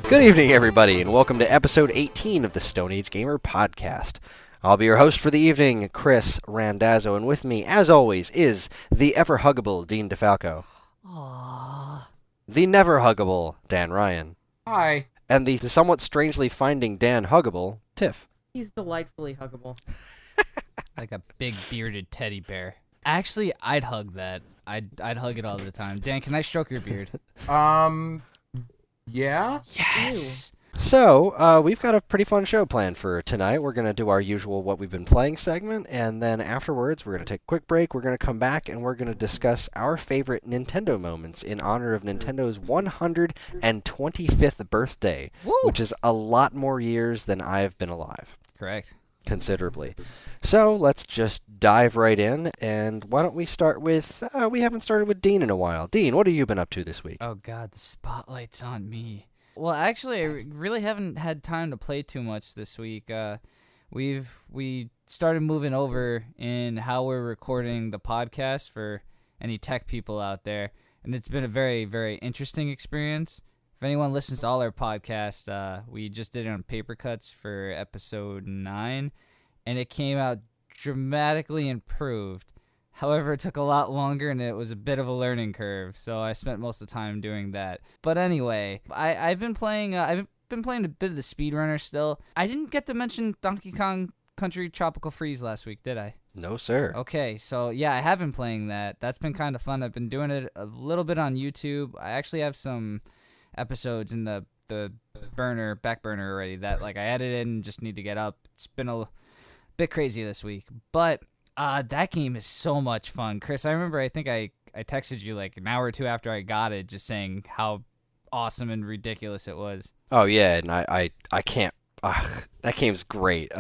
Good evening, everybody, and welcome to episode 18 of the Stone Age Gamer podcast. I'll be your host for the evening, Chris Randazzo, and with me, as always, is the ever-huggable Dean DeFalco. Aww. The never-huggable Dan Ryan. Hi. And the somewhat strangely finding Dan huggable, Tiff. He's delightfully huggable. Like a big bearded teddy bear. Actually, I'd hug that. I'd hug it all the time. Dan, can I stroke your beard? Yeah? Yes! So, we've got a pretty fun show planned for tonight. We're going to do our usual What We've Been Playing segment, and then afterwards we're going to take a quick break, we're going to come back, and we're going to discuss our favorite Nintendo moments in honor of Nintendo's 125th birthday, Woo! which is a lot more years than I've been alive. Correct. Considerably. So, let's just dive right in, and why don't we start with, we haven't started with Dean in a while. Dean, what have you been up to this week? Oh god, the spotlight's on me. Well, actually, I really haven't had time to play too much this week. We started moving over in how we're recording the podcast for any tech people out there, and it's been a very, very interesting experience. If anyone listens to all our podcasts, we just did it on paper cuts for episode 9, and it came out dramatically improved. However, it took a lot longer, and it was a bit of a learning curve, so I spent most of the time doing that. But anyway, I've been playing a bit of the speedrunner still. I didn't get to mention Donkey Kong Country Tropical Freeze last week, did I? No, sir. Okay, so yeah, I have been playing that. That's been kind of fun. I've been doing it a little bit on YouTube. I actually have some episodes in the back burner already that like I edited and just need to get up. It's been a bit crazy this week, but that game is so much fun. Chris, I remember I think I texted you like an hour or two after I got it just saying how awesome and ridiculous it was. Oh, yeah, and I can't. That game's great.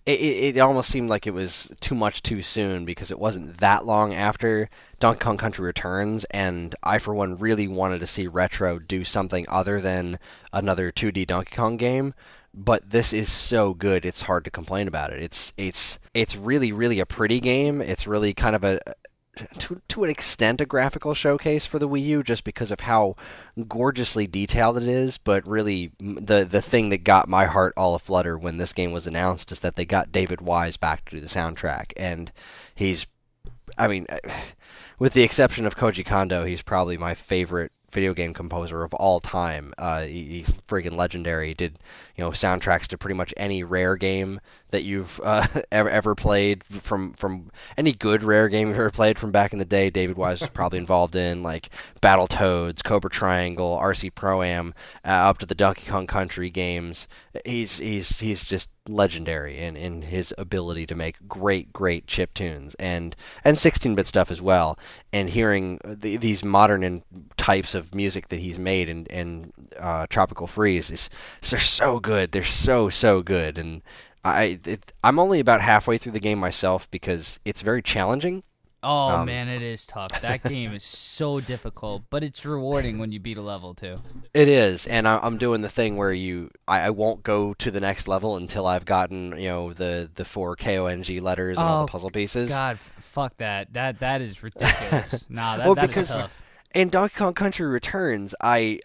It almost seemed like it was too much too soon because it wasn't that long after Donkey Kong Country Returns, and I, for one, really wanted to see Retro do something other than another 2D Donkey Kong game. But this is so good, it's hard to complain about it. It's really, really a pretty game. It's really kind of to an extent, a graphical showcase for the Wii U, just because of how gorgeously detailed it is. But really, the thing that got my heart all aflutter when this game was announced is that they got David Wise back to do the soundtrack, and with the exception of Koji Kondo, he's probably my favorite video game composer of all time. He's friggin' legendary. He did, soundtracks to pretty much any Rare game that you've ever played, from any good Rare game you've ever played from back in the day. David Wise was probably involved in, like Battletoads, Cobra Triangle, RC Pro-Am, up to the Donkey Kong Country games. He's just legendary in his ability to make great chip tunes and 16-bit stuff as well. And hearing these modern types of music that he's made in Tropical Freeze they're so good. They're so good. And I'm only about halfway through the game myself because it's very challenging. Oh man, it is tough. That game is so difficult, but it's rewarding when you beat a level too. It is, and I'm doing the thing where I won't go to the next level until I've gotten the 4 KONG letters and all the puzzle pieces. God, fuck that. That is ridiculous. Nah, that is tough. In Donkey Kong Country Returns, I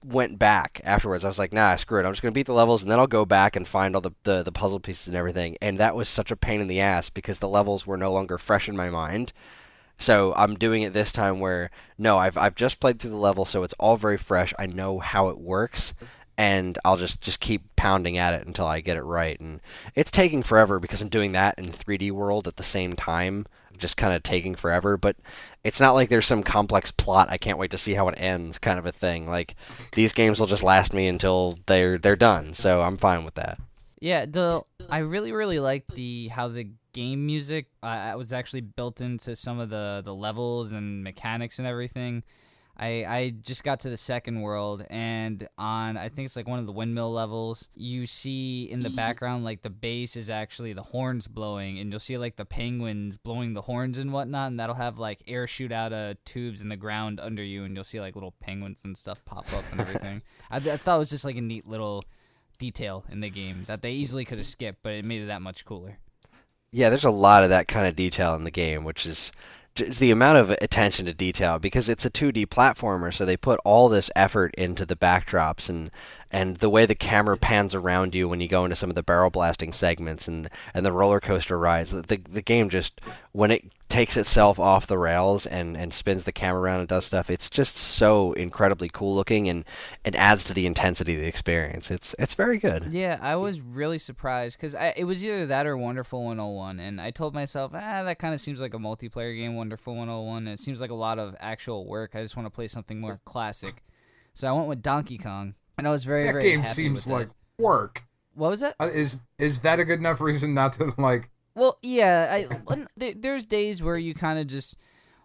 went back afterwards. I was like, nah, screw it. I'm just going to beat the levels, and then I'll go back and find all the puzzle pieces and everything. And that was such a pain in the ass because the levels were no longer fresh in my mind. So I'm doing it this time where, no, I've just played through the level, so it's all very fresh. I know how it works, and I'll just keep pounding at it until I get it right. And it's taking forever because I'm doing that in 3D World at the same time, just kind of taking forever. But it's not like there's some complex plot I can't wait to see how it ends kind of a thing. Like, these games will just last me until they're done, so I'm fine with that. Yeah, I really like how the game music was actually built into some of the levels and mechanics and everything. I just got to the second world, and on, I think it's like one of the windmill levels, you see in the background, like, the bass is actually the horns blowing, and you'll see, like, the penguins blowing the horns and whatnot, and that'll have, like, air shoot out of tubes in the ground under you, and you'll see, like, little penguins and stuff pop up and everything. I thought it was just, like, a neat little detail in the game that they easily could have skipped, but it made it that much cooler. Yeah, there's a lot of that kind of detail in the game, which is the amount of attention to detail, because it's a 2D platformer, so they put all this effort into the backdrops, and and the way the camera pans around you when you go into some of the barrel blasting segments and the roller coaster rides. The game just, when it takes itself off the rails and spins the camera around and does stuff, it's just so incredibly cool looking, and it adds to the intensity of the experience. It's very good. Yeah, I was really surprised because it was either that or Wonderful 101, and I told myself, that kind of seems like a multiplayer game, Wonderful 101. It seems like a lot of actual work. I just want to play something more classic. So I went with Donkey Kong, and I was very, that very game happy seems with like it. work. What was that? Is that a good enough reason not to like? Well, yeah, there's days where you kind of just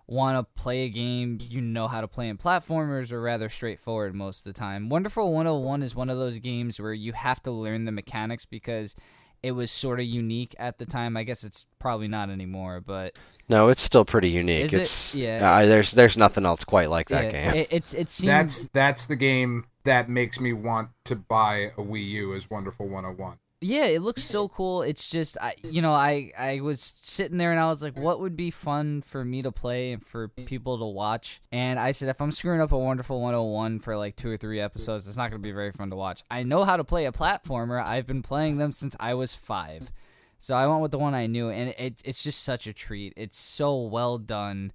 want to play a game you know how to play in. Platformers are rather straightforward most of the time. Wonderful 101 is one of those games where you have to learn the mechanics because it was sort of unique at the time. I guess it's probably not anymore, but No, it's still pretty unique. Is it? Yeah. There's nothing else quite like that game. It seems That's the game that makes me want to buy a Wii U is Wonderful 101. Yeah, it looks so cool. It's just, I was sitting there and I was like, what would be fun for me to play and for people to watch? And I said, if I'm screwing up a Wonderful 101 for like 2 or 3 episodes, it's not going to be very fun to watch. I know how to play a platformer. I've been playing them since I was 5. So I went with the one I knew, and it's just such a treat. It's so well done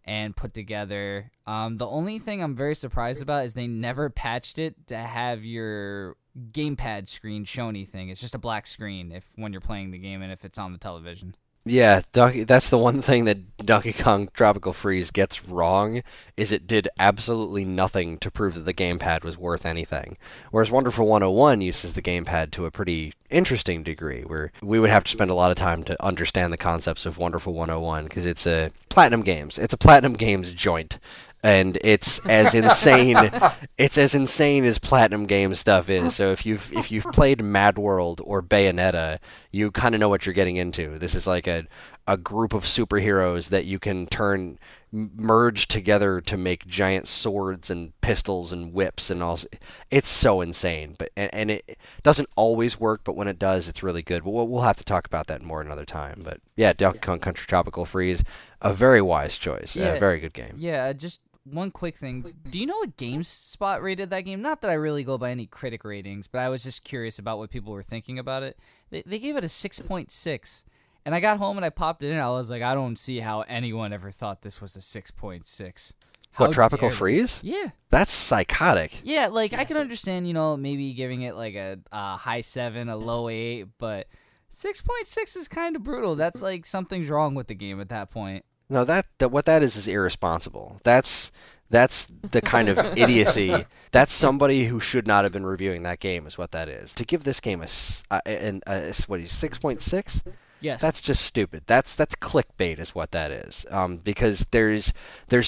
and put together. The only thing I'm very surprised about is they never patched it to have your gamepad screen show anything. It's just a black screen when you're playing the game and if it's on the television. Yeah, that's the one thing that Donkey Kong Tropical Freeze gets wrong, is it did absolutely nothing to prove that the gamepad was worth anything. Whereas Wonderful 101 uses the gamepad to a pretty interesting degree, where we would have to spend a lot of time to understand the concepts of Wonderful 101, because it's a Platinum Games. It's a Platinum Games joint. And it's as insane. It's as insane as Platinum Games stuff is. So if you've played Mad World or Bayonetta, you kind of know what you're getting into. This is like a group of superheroes that you can merge together to make giant swords and pistols and whips and all. It's so insane, but and it doesn't always work, but when it does, it's really good. But we'll have to talk about that more another time. But yeah, Donkey Kong Country Tropical Freeze, a very wise choice. Yeah, very good game. Yeah, just one quick thing. Do you know what GameSpot rated that game? Not that I really go by any critic ratings, but I was just curious about what people were thinking about it. They gave it a 6.6. And I got home and I popped it in. I was like, I don't see how anyone ever thought this was a 6.6. What, Tropical dare they? Freeze? Yeah. That's psychotic. Yeah, like I could understand, maybe giving it like a high 7, a low 8, but 6.6 is kind of brutal. That's like something's wrong with the game at that point. No, what that is irresponsible. That's the kind of idiocy. That's somebody who should not have been reviewing that game, is what that is. To give this game a 6.6? Yes. That's just stupid. That's clickbait, is what that is. Because there's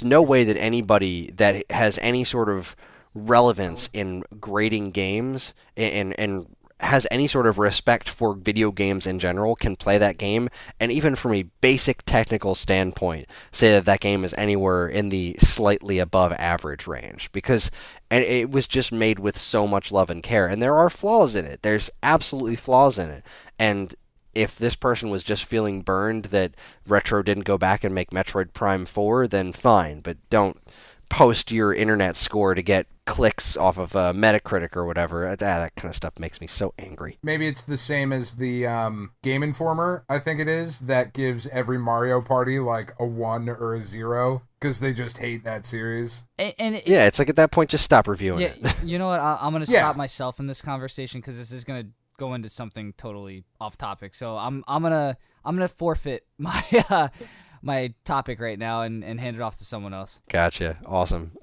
no way that anybody that has any sort of relevance in grading games and has any sort of respect for video games in general can play that game, and even from a basic technical standpoint, say that game is anywhere in the slightly above average range, because it was just made with so much love and care, and there are flaws in it. There's absolutely flaws in it, and if this person was just feeling burned that Retro didn't go back and make Metroid Prime 4, then fine, but don't post your internet score to get clicks off of Metacritic or whatever. That kind of stuff makes me so angry. Maybe it's the same as the Game Informer, I think it is, that gives every Mario Party like a 1 or a 0 because they just hate that series. Yeah, it's like at that point, just stop reviewing it. You know what? I'm going to stop myself in this conversation because this is going to go into something totally off topic. So I'm gonna forfeit my my topic right now and hand it off to someone else. Gotcha. Awesome.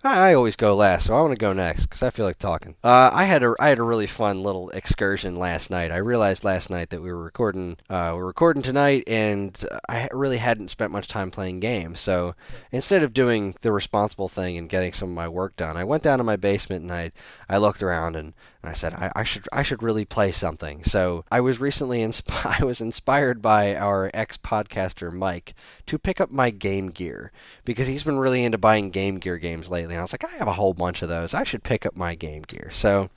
I always go last, so I want to go next because I feel like talking. I had a really fun little excursion last night. I realized last night that we were recording tonight, and I really hadn't spent much time playing games. So instead of doing the responsible thing and getting some of my work done, I went down to my basement and I looked around and I said I should really play something. So I was recently inspired by our ex-podcaster Mike to pick up my Game Gear because he's been really into buying Game Gear games lately. And I was like, I have a whole bunch of those. I should pick up my Game Gear. So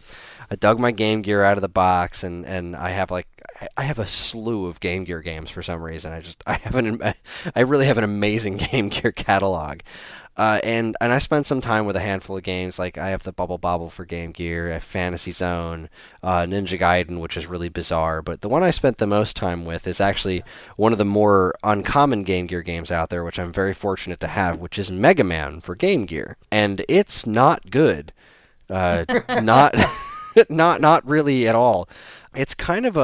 I dug my Game Gear out of the box, and I have a slew of Game Gear games for some reason. I really have an amazing Game Gear catalog. And I spent some time with a handful of games. Like I have the Bubble Bobble for Game Gear, I have Fantasy Zone, Ninja Gaiden, which is really bizarre. But the one I spent the most time with is actually one of the more uncommon Game Gear games out there, which I'm very fortunate to have, which is Mega Man for Game Gear. And it's not good. Not not really at all. It's kind of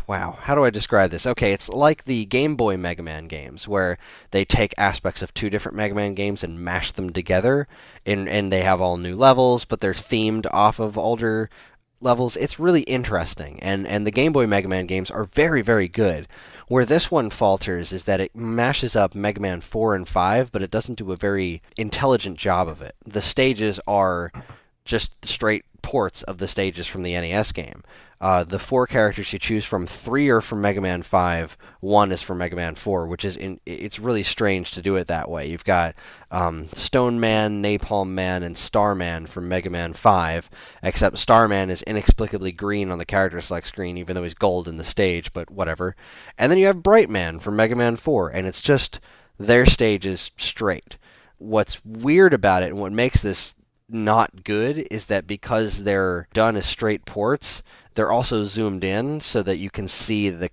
wow, how do I describe this? Okay, it's like the Game Boy Mega Man games, where they take aspects of two different Mega Man games and mash them together, and they have all new levels, but they're themed off of older levels. It's really interesting, and the Game Boy Mega Man games are very, very good. Where this one falters is that it mashes up Mega Man 4 and 5, but it doesn't do a very intelligent job of it. The stages are just straight ports of the stages from the NES game. The 4 characters you choose from, 3 are from Mega Man 5, 1 is from Mega Man 4, which is it's really strange to do it that way. You've got Stone Man, Napalm Man, and Starman from Mega Man 5, except Starman is inexplicably green on the character select screen, even though he's gold in the stage, but whatever. And then you have Bright Man from Mega Man 4, and it's just their stage is straight. What's weird about it, and what makes this not good, is that because they're done as straight ports, they're also zoomed in so that you can see the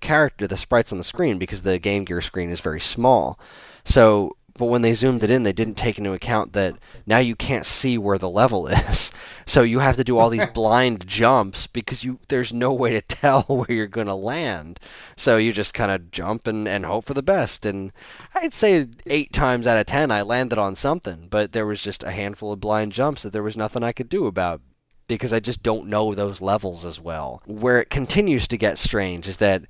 sprites on the screen, because the Game Gear screen is very small. So, but when they zoomed it in, they didn't take into account that now you can't see where the level is. So you have to do all these blind jumps because there's no way to tell where you're going to land. So you just kind of jump and hope for the best. And I'd say 8 times out of 10 I landed on something, but there was just a handful of blind jumps that there was nothing I could do about, because I just don't know those levels as well. Where it continues to get strange is that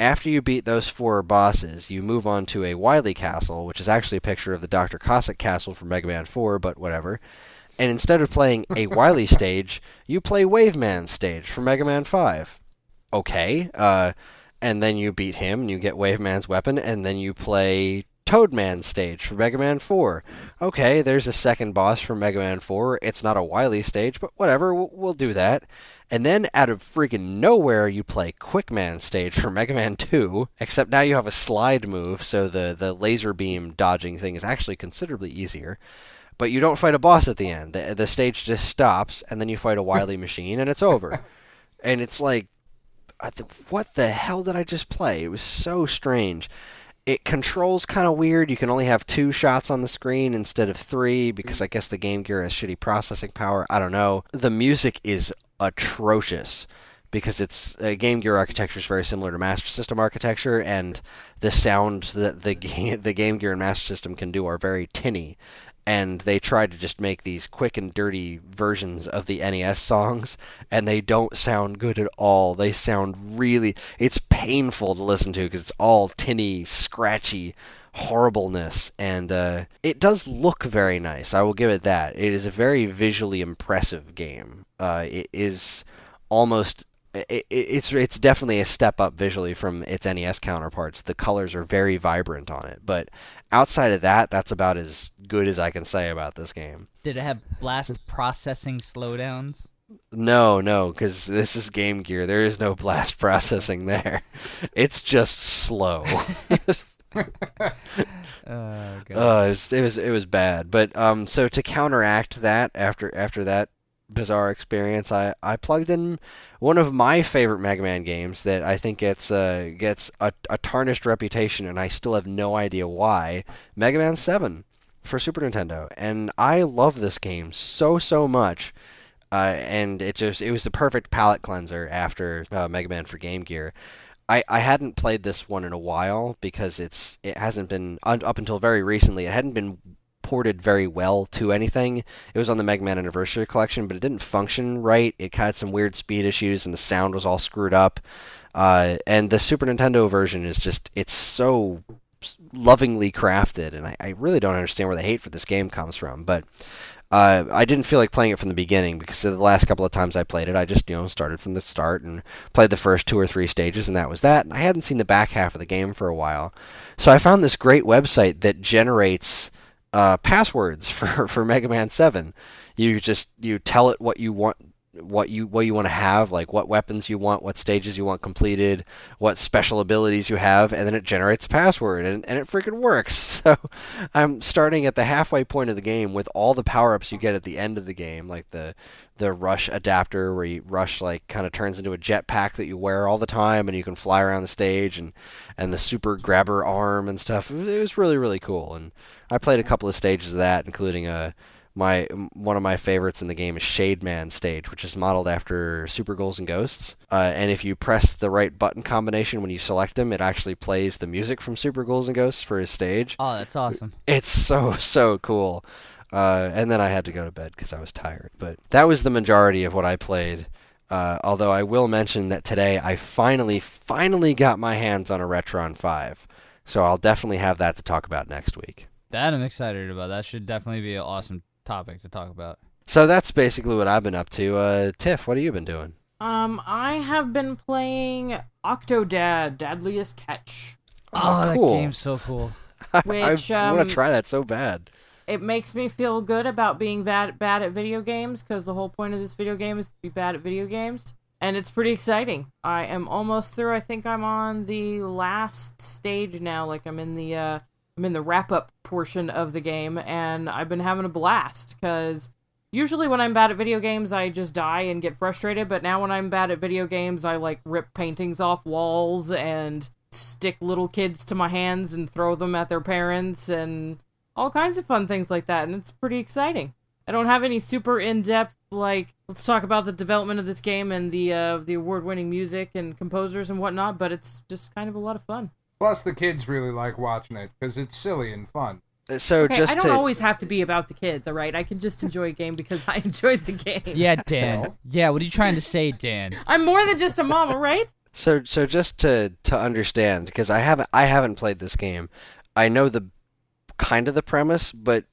after you beat those 4 bosses, you move on to a Wily Castle, which is actually a picture of the Dr. Cossack Castle from Mega Man 4, but whatever. And instead of playing a Wily stage, you play Wave Man's stage from Mega Man 5. Okay, and then you beat him, and you get Wave Man's weapon, and then you play Toadman's stage from Mega Man 4. Okay, there's a second boss from Mega Man 4. It's not a Wily stage, but whatever, we'll do that. And then out of freaking nowhere, you play Quickman stage for Mega Man 2, except now you have a slide move, so the laser beam dodging thing is actually considerably easier. But you don't fight a boss at the end. The stage just stops, and then you fight a Wily machine, and it's over. And it's like, what the hell did I just play? It was so strange. It controls kind of weird. You can only have 2 shots on the screen instead of 3, because I guess the Game Gear has shitty processing power. I don't know. The music is atrocious, because it's Game Gear architecture is very similar to Master System architecture, and the sounds that the Game Gear and Master System can do are very tinny. And they tried to just make these quick and dirty versions of the NES songs, and they don't sound good at all. They sound really... It's painful to listen to, because it's all tinny, scratchy horribleness, and it does look very nice. I will give it that. It is a very visually impressive game. It is almost... It's definitely a step up visually from its NES counterparts. The colors are very vibrant on it, but outside of that, that's about as good as I can say about this game. Did it have blast processing slowdowns? No, because this is Game Gear. There is no blast processing there. It's just slow. Oh, God. It was bad. But so to counteract that, after that bizarre experience, I plugged in one of my favorite Mega Man games that I think gets a tarnished reputation, and I still have no idea why. Mega Man 7 for Super Nintendo, and I love this game so much. And it was the perfect palate cleanser after Mega Man for Game Gear. I hadn't played this one in a while, because it hasn't been, up until very recently, it hadn't been ported very well to anything. It was on the Mega Man Anniversary Collection, but it didn't function right. It had some weird speed issues, and the sound was all screwed up. And the Super Nintendo version is it's so lovingly crafted, and I really don't understand where the hate for this game comes from. But I didn't feel like playing it from the beginning, because the last couple of times I played it, I just started from the start and played the first 2 or 3 stages, and that was that. And I hadn't seen the back half of the game for a while, so I found this great website that generates passwords for Mega Man 7. You tell it what you want what you want to have, like what weapons you want, what stages you want completed, what special abilities you have, and then it generates a password, and it freaking works. So I'm starting at the halfway point of the game with all the power-ups you get at the end of the game, like the rush adapter where you rush like kind of turns into a jetpack that you wear all the time and you can fly around the stage, and the super grabber arm and stuff. It was really, really cool, and I played a couple of stages of that, including one of my favorites in the game is Shade Man stage, which is modeled after Super Ghouls and Ghosts. And if you press the right button combination when you select him, it actually plays the music from Super Ghouls and Ghosts for his stage. Oh, that's awesome. It's so cool. And then I had to go to bed because I was tired. But that was the majority of what I played. Although I will mention that today I finally got my hands on a Retron 5. So I'll definitely have that to talk about next week. That I'm excited about. That should definitely be an awesome topic to talk about. So that's basically what I've been up to. Tiff, what have you been doing? I have been playing Octodad, Dadliest Catch. Oh, cool. That game's so cool. Which, I want to try that so bad. It makes me feel good about being bad at video games, because the whole point of this video game is to be bad at video games. And it's pretty exciting. I am almost through. I think I'm on the last stage now. Like I'm in the wrap-up portion of the game, and I've been having a blast, because usually when I'm bad at video games, I just die and get frustrated, but now when I'm bad at video games, I, like, rip paintings off walls and stick little kids to my hands and throw them at their parents and all kinds of fun things like that, and it's pretty exciting. I don't have any super in-depth, like, let's talk about the development of this game and the award-winning music and composers and whatnot, but it's just kind of a lot of fun. Plus, the kids really like watching it because it's silly and fun. So Okay, just I don't always have to be about the kids, all right? I can just enjoy a game because I enjoyed the game. Yeah, Dan. Yeah, what are you trying to say, Dan? I'm more than just a mom, all right? So just to understand, because I haven't played this game, I know the kind of the premise, but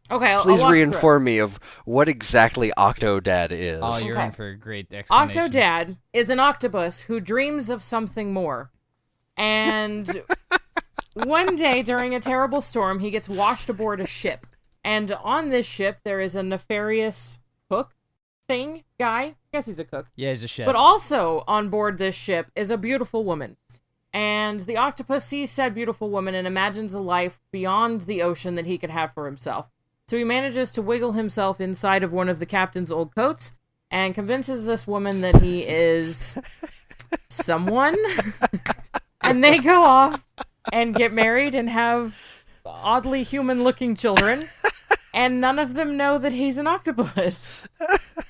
Okay, please I'll walk reinform me of what exactly Octodad is. Oh, you're Okay. in for a great explanation. Octodad is an octopus who dreams of something more. And one day during a terrible storm, he gets washed aboard a ship. And on this ship, there is a nefarious cook guy. I guess he's a cook. Yeah, he's a chef. But also on board this ship is a beautiful woman. And the octopus sees said beautiful woman and imagines a life beyond the ocean that he could have for himself. So he manages to wiggle himself inside of one of the captain's old coats and convinces this woman that he is someone. And they go off and get married and have oddly human-looking children. And none of them know that he's an octopus.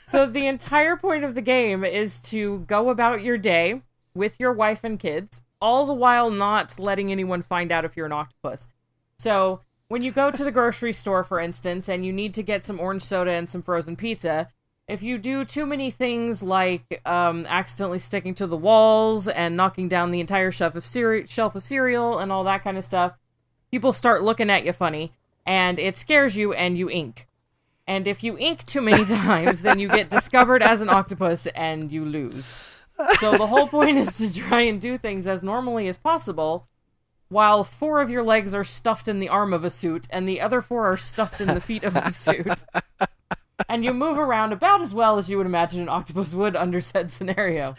So the entire point of the game is to go about your day with your wife and kids, all the while not letting anyone find out if you're an octopus. So when you go to the grocery store, for instance, and you need to get some orange soda and some frozen pizza, if you do too many things like accidentally sticking to the walls and knocking down the entire shelf of cereal and all that kind of stuff, people start looking at you funny, and it scares you and you ink. And if you ink too many times, then you get discovered as an octopus and you lose. So the whole point is to try and do things as normally as possible, while 4 of your legs are stuffed in the arm of a suit, and the other 4 are stuffed in the feet of the suit. And you move around about as well as you would imagine an octopus would under said scenario.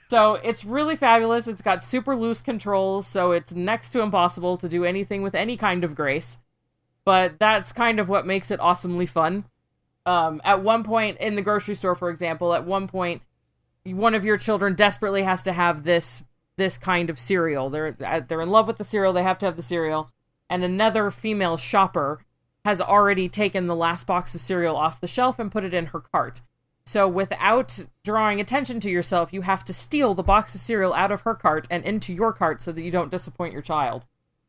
So it's really fabulous. It's got super loose controls, so it's next to impossible to do anything with any kind of grace. But that's kind of what makes it awesomely fun. At one point in the grocery store, for example, one of your children desperately has to have this kind of cereal. They're in love with the cereal. They have to have the cereal. And another female shopper has already taken the last box of cereal off the shelf and put it in her cart. So without drawing attention to yourself, you have to steal the box of cereal out of her cart and into your cart so that you don't disappoint your child.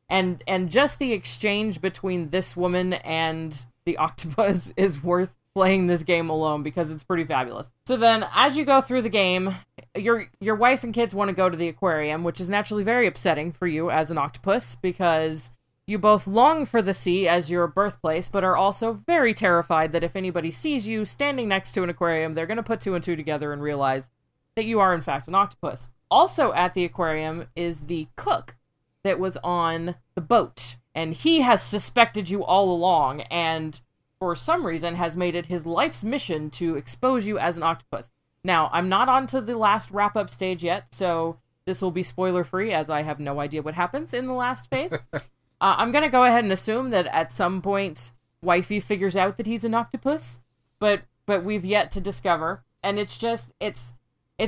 And just the exchange between this woman and the octopus is worth playing this game alone because it's pretty fabulous. So then, as you go through the game, your wife and kids want to go to the aquarium, which is naturally very upsetting for you as an octopus because you both long for the sea as your birthplace, but are also very terrified that if anybody sees you standing next to an aquarium, they're going to put 2 and 2 together and realize that you are in fact an octopus. Also at the aquarium is the cook that was on the boat, and he has suspected you all along, and for some reason, has made it his life's mission to expose you as an octopus. Now, I'm not on to the last wrap-up stage yet, so this will be spoiler-free, as I have no idea what happens in the last phase. I'm going to go ahead and assume that at some point, Wifey figures out that he's an octopus, but we've yet to discover. And it's just, it's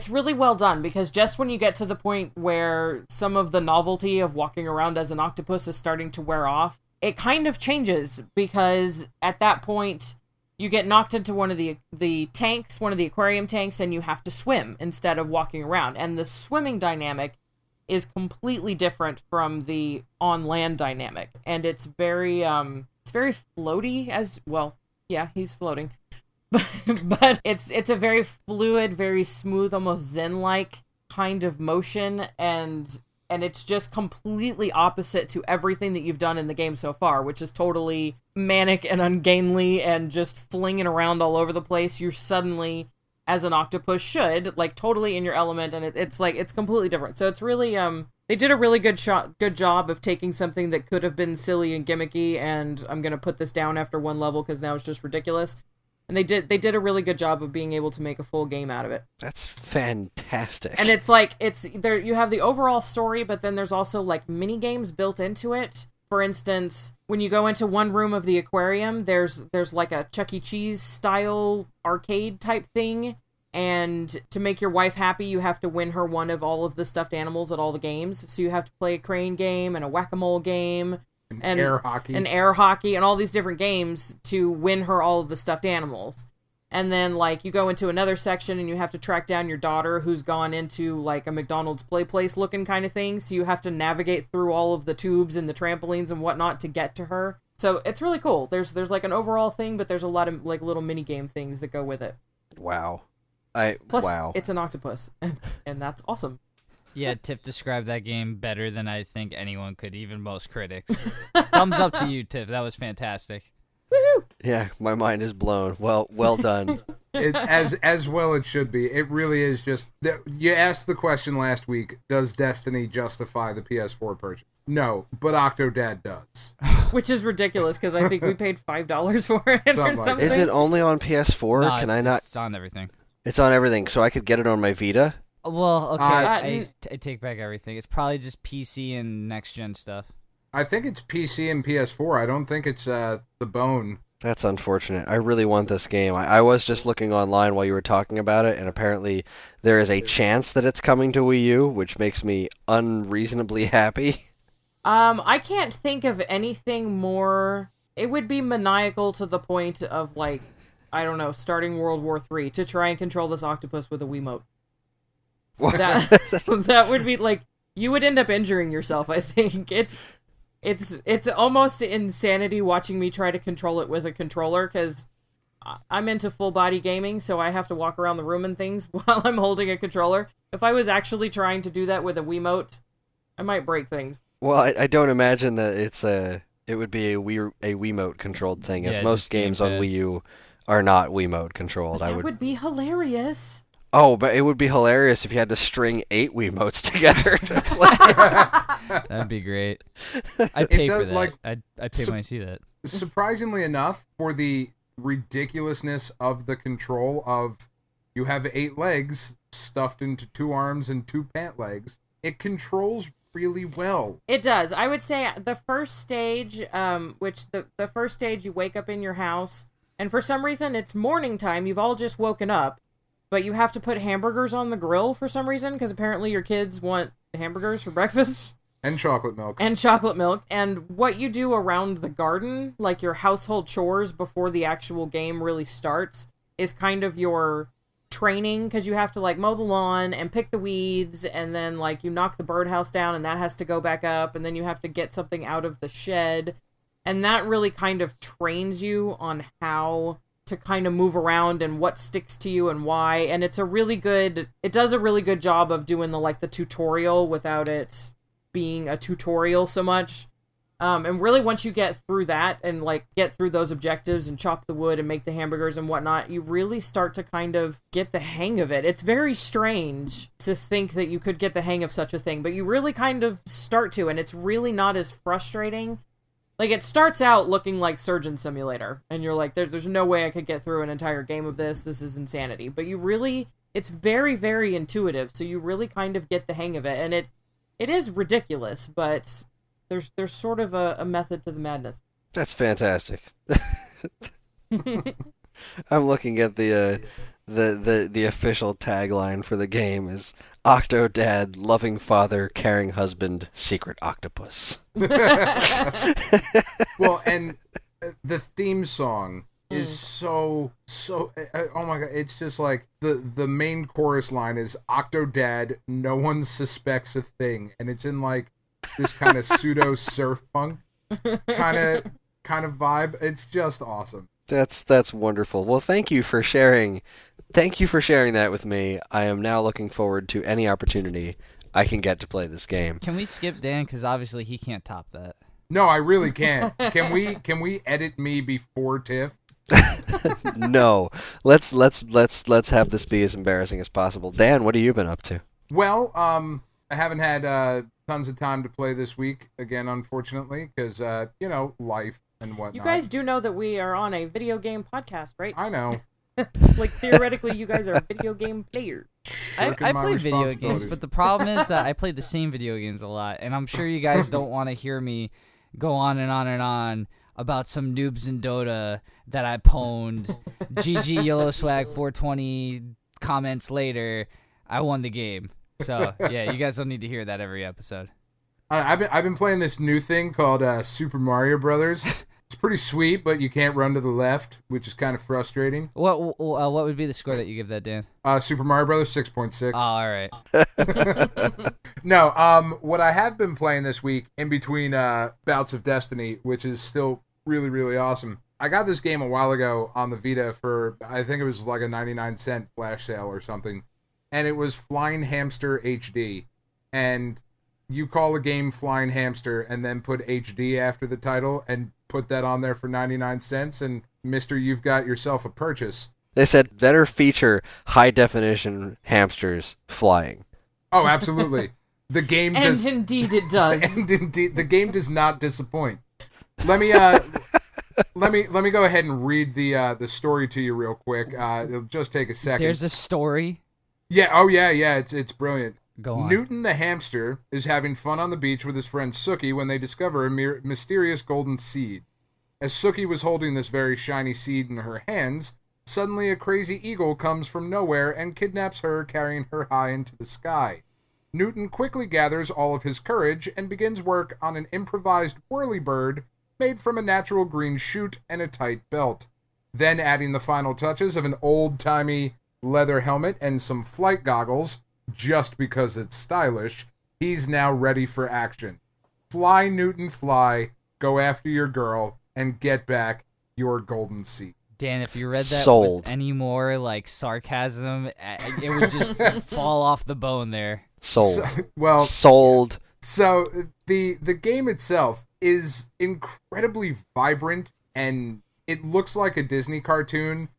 really well done, because just when you get to the point where some of the novelty of walking around as an octopus is starting to wear off, it kind of changes, because at that point, you get knocked into one of the tanks, one of the aquarium tanks, and you have to swim instead of walking around. And the swimming dynamic is completely different from the on-land dynamic. And it's very floaty as, well, yeah, he's floating. But it's a very fluid, very smooth, almost zen-like kind of motion, and it's just completely opposite to everything that you've done in the game so far, which is totally manic and ungainly and just flinging around all over the place. You're suddenly, as an octopus should, like totally in your element, and it's completely different. So it's really they did a really good job of taking something that could have been silly and gimmicky, and I'm gonna put this down after one level because now it's just ridiculous. And they did a really good job of being able to make a full game out of it. That's fantastic. And it's like, it's there, you have the overall story, but then there's also like mini games built into it. For instance, when you go into one room of the aquarium, there's like a Chuck E. Cheese style arcade type thing. And to make your wife happy, you have to win her one of all of the stuffed animals at all the games. So you have to play a crane game and a whack-a-mole game. And air hockey and all these different games to win her all of the stuffed animals. And then like you go into another section and you have to track down your daughter who's gone into like a McDonald's play place looking kind of thing. So you have to navigate through all of the tubes and the trampolines and whatnot to get to her. So it's really cool. There's like an overall thing, but there's a lot of like little mini game things that go with it. Wow. Plus, wow. It's an octopus, and that's awesome. Yeah, Tiff described that game better than I think anyone could, even most critics. Thumbs up to you, Tiff. That was fantastic. Woohoo! Yeah, my mind is blown. Well done. As well it should be. It really is just... You asked the question last week, does Destiny justify the PS4 purchase? No, but Octodad does. Which is ridiculous, because I think we paid $5 for it or something. Is it only on PS4? No, Can I not? It's on everything. It's on everything, so I could get it on my Vita? Well, okay, I take back everything. It's probably just PC and next-gen stuff. I think it's PC and PS4. I don't think it's the bone. That's unfortunate. I really want this game. I was just looking online while you were talking about it, and apparently there is a chance that it's coming to Wii U, which makes me unreasonably happy. I can't think of anything more... It would be maniacal to the point of, like, I don't know, starting World War III to try and control this octopus with a Wiimote. That would be like, you would end up injuring yourself, I think. It's almost insanity watching me try to control it with a controller, because I'm into full body gaming, so I have to walk around the room and things while I'm holding a controller. If I was actually trying to do that with a Wiimote, I might break things. Well, I don't imagine that it would be a Wiimote controlled thing, as most games on Wii U are not Wiimote controlled. That would be hilarious. Oh, but it would be hilarious if you had to string 8 Wiimotes together to play. That'd be great. I'd pay for that. Like, I'd pay when I see that. Surprisingly enough, for the ridiculousness of the control of you have 8 legs stuffed into 2 arms and 2 pant legs, it controls really well. It does. I would say the first stage, which the first stage you wake up in your house, and for some reason it's morning time, you've all just woken up, but you have to put hamburgers on the grill for some reason, because apparently your kids want hamburgers for breakfast. And chocolate milk. And what you do around the garden, like your household chores before the actual game really starts, is kind of your training, because you have to like mow the lawn and pick the weeds, and then like you knock the birdhouse down and that has to go back up, and then you have to get something out of the shed. And that really kind of trains you on how to kind of move around and what sticks to you and why. And it does a really good job of doing the tutorial without it being a tutorial so much. And really once you get through that and like get through those objectives and chop the wood and make the hamburgers and whatnot, you really start to kind of get the hang of it. It's very strange to think that you could get the hang of such a thing, but you really kind of start to, and it's really not as frustrating Like, it starts out looking like Surgeon Simulator, and you're like, there's no way I could get through an entire game of this. This is insanity. But it's very, very intuitive, so you really kind of get the hang of it. And it is ridiculous, but there's sort of a method to the madness. That's fantastic. I'm looking at the official tagline for the game is Octodad, loving father, caring husband, secret octopus. Well, and the theme song is so oh my god, it's just like the main chorus line is Octodad, no one suspects a thing, and it's in like this kind of pseudo surf punk kind of vibe. It's just awesome. That's wonderful. Well, thank you for sharing that with me. I am now looking forward to any opportunity I can get to play this game. Can we skip Dan? Because obviously he can't top that. No, I really can't. Can we edit me before Tiff? No. Let's have this be as embarrassing as possible. Dan, what have you been up to? Well, I haven't had tons of time to play this week again, unfortunately, because life and whatnot. You guys do know that we are on a video game podcast, right? I know. Like, theoretically, you guys are video game players. I play video games, but the problem is that I play the same video games a lot, and I'm sure you guys don't want to hear me go on and on and on about some noobs in Dota that I pwned. GG Yellow Swag 420 comments later, I won the game. So yeah, you guys don't need to hear that every episode. I've been playing this new thing called Super Mario Brothers. It's pretty sweet, but you can't run to the left, which is kind of frustrating. What would be the score that you give that, Dan? Super Mario Brothers 6.6. Oh, all right. No, what I have been playing this week in between bouts of Destiny, which is still really, really awesome. I got this game a while ago on the Vita for, I think it was like a 99-cent flash sale or something, and it was Flying Hamster HD. And you call a game Flying Hamster and then put HD after the title and put that on there for 99 cents, and mister, you've got yourself a purchase. They said better feature high-definition hamsters flying. Oh, absolutely. The game does. And indeed it does. And indeed, the game does not disappoint. Let me go ahead and read the story to you real quick. It'll just take a second. There's a story. Yeah. Oh yeah. It's brilliant. Go on. Newton the hamster is having fun on the beach with his friend Sookie when they discover a mysterious golden seed. As Sookie was holding this very shiny seed in her hands, suddenly a crazy eagle comes from nowhere and kidnaps her, carrying her high into the sky. Newton quickly gathers all of his courage and begins work on an improvised whirlybird made from a natural green chute and a tight belt. Then adding the final touches of an old-timey leather helmet and some flight goggles, just because it's stylish, he's now ready for action. Fly, Newton, fly, go after your girl, and get back your golden seed. Dan, if you read that Sold. with any more like sarcasm, it would just fall off the bone there. Sold. Sold. Sold. So the game itself is incredibly vibrant, and it looks like a Disney cartoon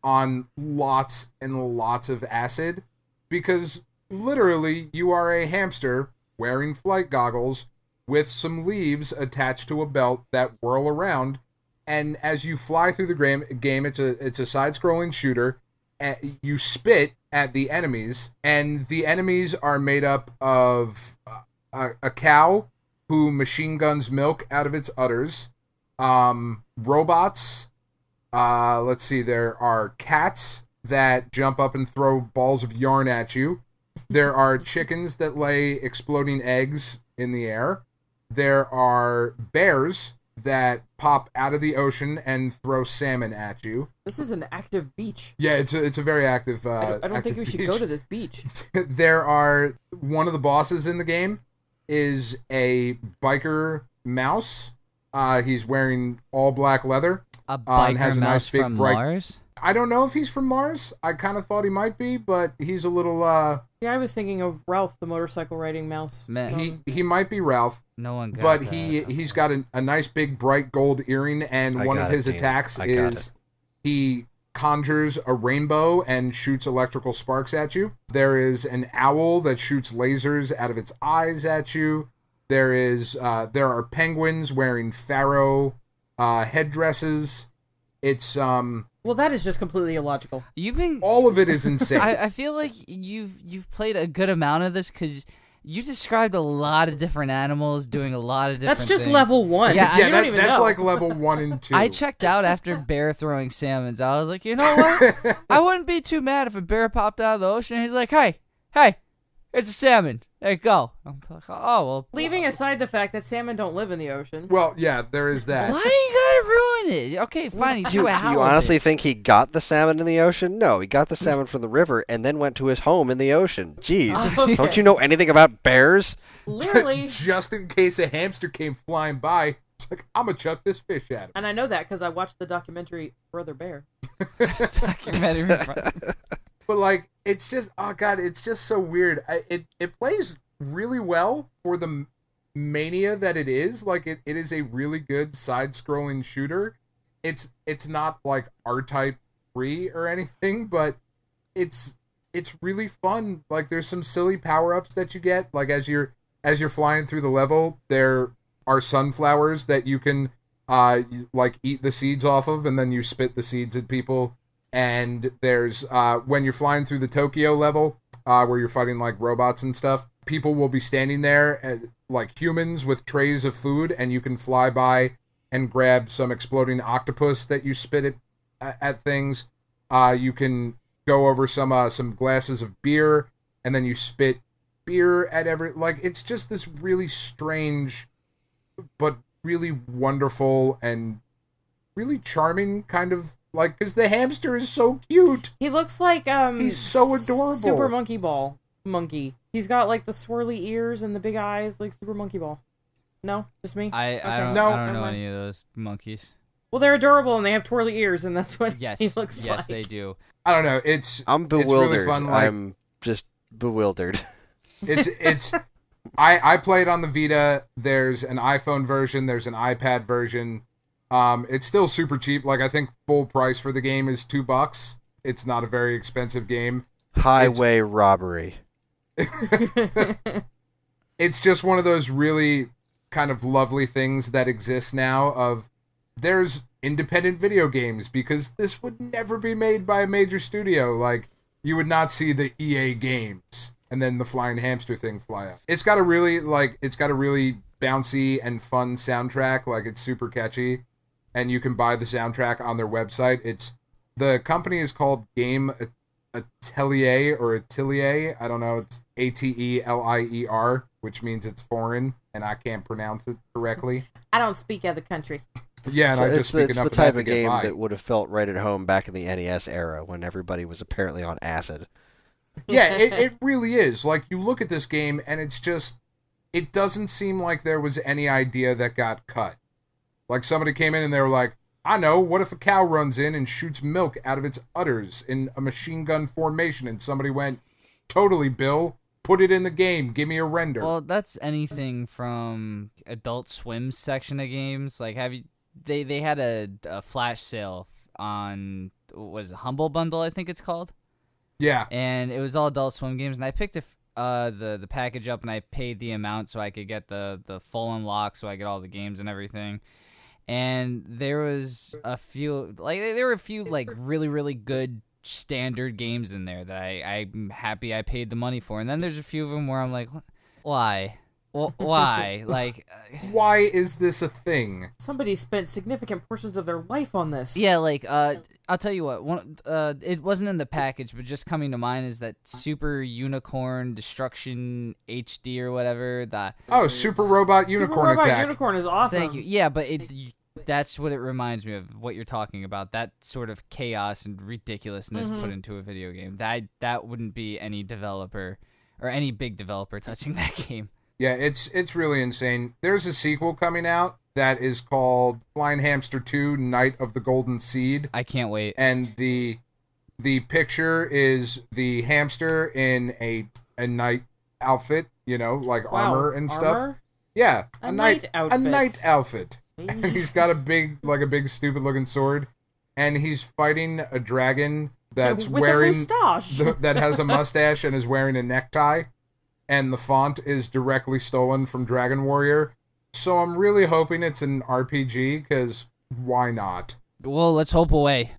on lots and lots of acid, because literally you are a hamster wearing flight goggles with some leaves attached to a belt that whirl around, and as you fly through the game, it's a side-scrolling shooter. You spit at the enemies, and the enemies are made up of a cow who machine guns milk out of its udders, robots. Let's see, there are cats that jump up and throw balls of yarn at you. There are chickens that lay exploding eggs in the air. There are bears that pop out of the ocean and throw salmon at you. This is an active beach. Yeah, it's a very active. I don't think we should go to this beach. There are, one of the bosses in the game is a biker mouse. He's wearing all black leather. A biker has a mouse nice big from bright. Mars? I don't know if he's from Mars. I kind of thought he might be, but he's a little. Yeah, I was thinking of Ralph, the motorcycle riding mouse. Man, He might be Ralph. no one got But that. he's got a nice big bright gold earring, and I one got of it, his Dean. attacks I got is he conjures a rainbow and shoots electrical sparks at you. There is an owl that shoots lasers out of its eyes at you. There are penguins wearing pharaoh headdresses. It's Well, that is just completely illogical. all of it is insane. I feel like you've played a good amount of this because you described a lot of different animals doing a lot of different That's just things. level 1. Yeah, you don't even that's know. like level 1 and 2. I checked out after bear throwing salmons. I was like, you know what? I wouldn't be too mad if a bear popped out of the ocean and he's like, hey, it's a salmon. There you go. I'm like, oh, well. Leaving aside the fact that salmon don't live in the ocean. Well, yeah, there is that. Why you gotta ruin it? Okay, fine. He threw a Do you halibut. honestly think he got the salmon in the ocean? No, he got the salmon from the river and then went to his home in the ocean. Jeez. Okay. Don't you know anything about bears? Literally. Just in case a hamster came flying by, it's like, I'm going to chuck this fish at him. And I know that because I watched the documentary Brother Bear. Documentary. But, like, it's just, oh, God, it's just so weird. It plays really well for the mania that it is. Like, it is a really good side-scrolling shooter. It's not, like, R-Type free or anything, but it's really fun. Like, there's some silly power-ups that you get. Like, as you're flying through the level, there are sunflowers that you can, like, eat the seeds off of, and then you spit the seeds at people. And there's, when you're flying through the Tokyo level, where you're fighting, like, robots and stuff, people will be standing there, like humans with trays of food, and you can fly by and grab some exploding octopus that you spit at things. You can go over some glasses of beer, and then you spit beer at like, it's just this really strange, but really wonderful and really charming kind of, like, because the hamster is so cute. He looks like He's so adorable. Super Monkey Ball monkey. He's got like the swirly ears and the big eyes, like Super Monkey Ball. No, just me. I don't Never know mind. any of those monkeys. Well, they're adorable and they have twirly ears, and that's what Yes, he looks like. yes, they do. I don't know. I'm bewildered. It's really fun. Like, I'm just bewildered. it's I played on the Vita. There's an iPhone version. There's an iPad version. It's still super cheap. Like, I think full price for the game is $2. It's not a very expensive game. Highway robbery. It's just one of those really kind of lovely things that exist now of there's independent video games, because this would never be made by a major studio. Like, you would not see the EA games and then the flying hamster thing fly up. It's got a really bouncy and fun soundtrack. Like, it's super catchy, and you can buy the soundtrack on their website. The company is called Game Atelier or Atelier. I don't know. It's Atelier, which means it's foreign, and I can't pronounce it correctly. I don't speak other country. Yeah, and I just speak it's enough the of type that of to get game by. that would have felt right at home back in the NES era when everybody was apparently on acid. Yeah, it really is. Like, you look at this game, and it's just, it doesn't seem like there was any idea that got cut. Like, somebody came in and they were like, I know, what if a cow runs in and shoots milk out of its udders in a machine gun formation? And somebody went, totally, Bill, put it in the game, give me a render. Well, that's anything from Adult Swim section of games. Like, they had a flash sale on, what is it, Humble Bundle, I think it's called. Yeah. And it was all Adult Swim games, and I picked the package up, and I paid the amount so I could get the full unlock, so I get all the games and everything. And there were a few like really, really good standard games in there that I'm happy I paid the money for. And then there's a few of them where I'm like, why? Why? Like, why is this a thing? Somebody spent significant portions of their life on this. yeah, like I'll tell you what. It wasn't in the package, but just coming to mind is that Super Unicorn Destruction HD or whatever. Super Robot Unicorn Super Robot Attack. Unicorn is awesome. Thank you. Yeah, but that's what it reminds me of, what you're talking about. That sort of chaos and ridiculousness put into a video game. That wouldn't be any developer or any big developer touching that game. Yeah, it's really insane. There's a sequel coming out that is called Flying Hamster 2: Night of the Golden Seed. I can't wait. And the picture is the hamster in a night outfit, like Wow, armor and stuff. armor? Yeah, A night outfit. A night outfit. And he's got a big stupid looking sword, and he's fighting a dragon that's With wearing a mustache. that has a mustache and is wearing a necktie. and the font is directly stolen from Dragon Warrior. So I'm really hoping it's an RPG, because why not? Well, let's hope away.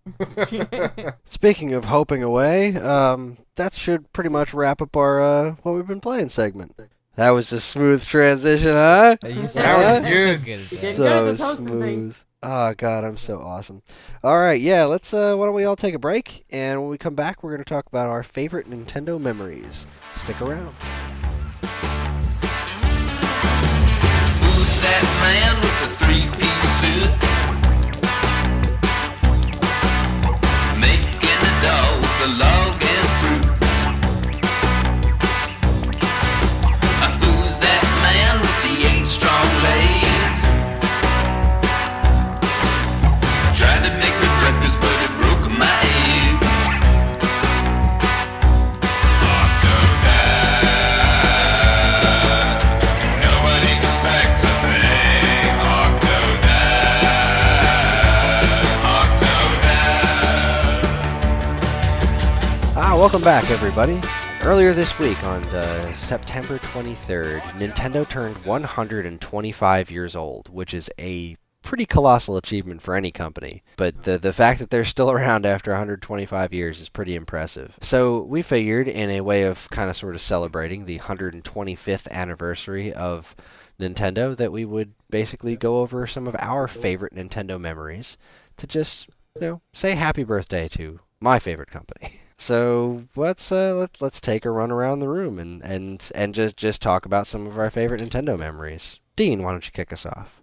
Speaking of hoping away, that should pretty much wrap up our what we've been playing segment. That was a smooth transition, huh? You That said was it. good. Getting good at this hosting thing. smooth. Oh God, I'm so awesome. All right, yeah, let's. Why don't we all take a break, and when we come back, we're going to talk about our favorite Nintendo memories. Stick around. Who's that man with the three-piece suit? Making a doll with the log and fruit. Who's that man with the 8 strong legs? Tried to make me breakfast, but it broke my eggs. Octodad. Nobody suspects a thing. Octodad. Welcome back, everybody. Earlier this week, on September 23rd, Nintendo turned 125 years old, which is a pretty colossal achievement for any company. But the fact that they're still around after 125 years is pretty impressive. So we figured, in a way of kind of sort of celebrating the 125th anniversary of Nintendo, that we would basically go over some of our favorite Nintendo memories to just, say happy birthday to my favorite company. So let's take a run around the room and just talk about some of our favorite Nintendo memories. Dean, why don't you kick us off?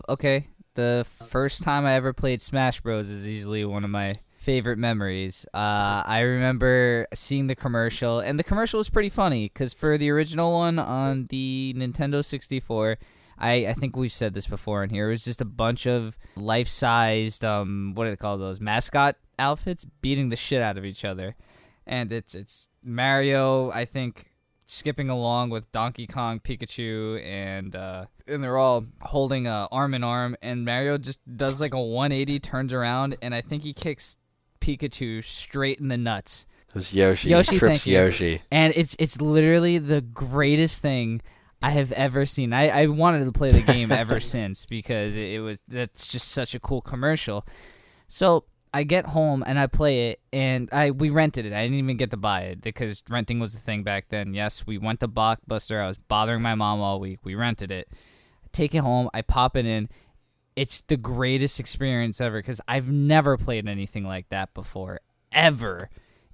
Okay. The first time I ever played Smash Bros. Is easily one of my favorite memories. I remember seeing the commercial, and the commercial was pretty funny, because for the original one on the Nintendo 64, I think we've said this before in here, it was just a bunch of life-sized, what do they call those, mascot outfits beating the shit out of each other. And it's Mario, I think, skipping along with Donkey Kong, Pikachu, and they're all holding arm in arm, and Mario just does like a 180, turns around, and I think he kicks Pikachu straight in the nuts. It was Yoshi. Yoshi, Trips thank you. Yoshi. And it's literally the greatest thing I have ever seen. I wanted to play the game ever since, because that's just such a cool commercial. So I get home and I play it, and we rented it. I didn't even get to buy it because renting was the thing back then. Yes, we went to Blockbuster. I was bothering my mom all week. We rented it. I take it home. I pop it in. It's the greatest experience ever, because I've never played anything like that before, ever.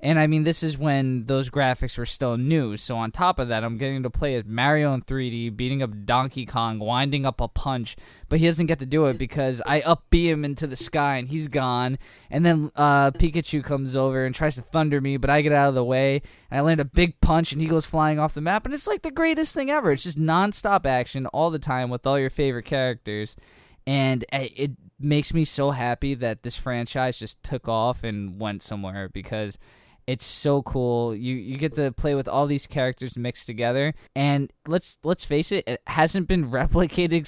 And I mean, this is when those graphics were still new. So on top of that, I'm getting to play as Mario in 3D, beating up Donkey Kong, winding up a punch. But he doesn't get to do it because I up-B him into the sky and he's gone. And then Pikachu comes over and tries to thunder me, but I get out of the way. And I land a big punch and he goes flying off the map. And it's like the greatest thing ever. It's just non-stop action all the time with all your favorite characters. And it makes me so happy that this franchise just took off and went somewhere, because it's so cool. You get to play with all these characters mixed together, and let's face it, it hasn't been replicated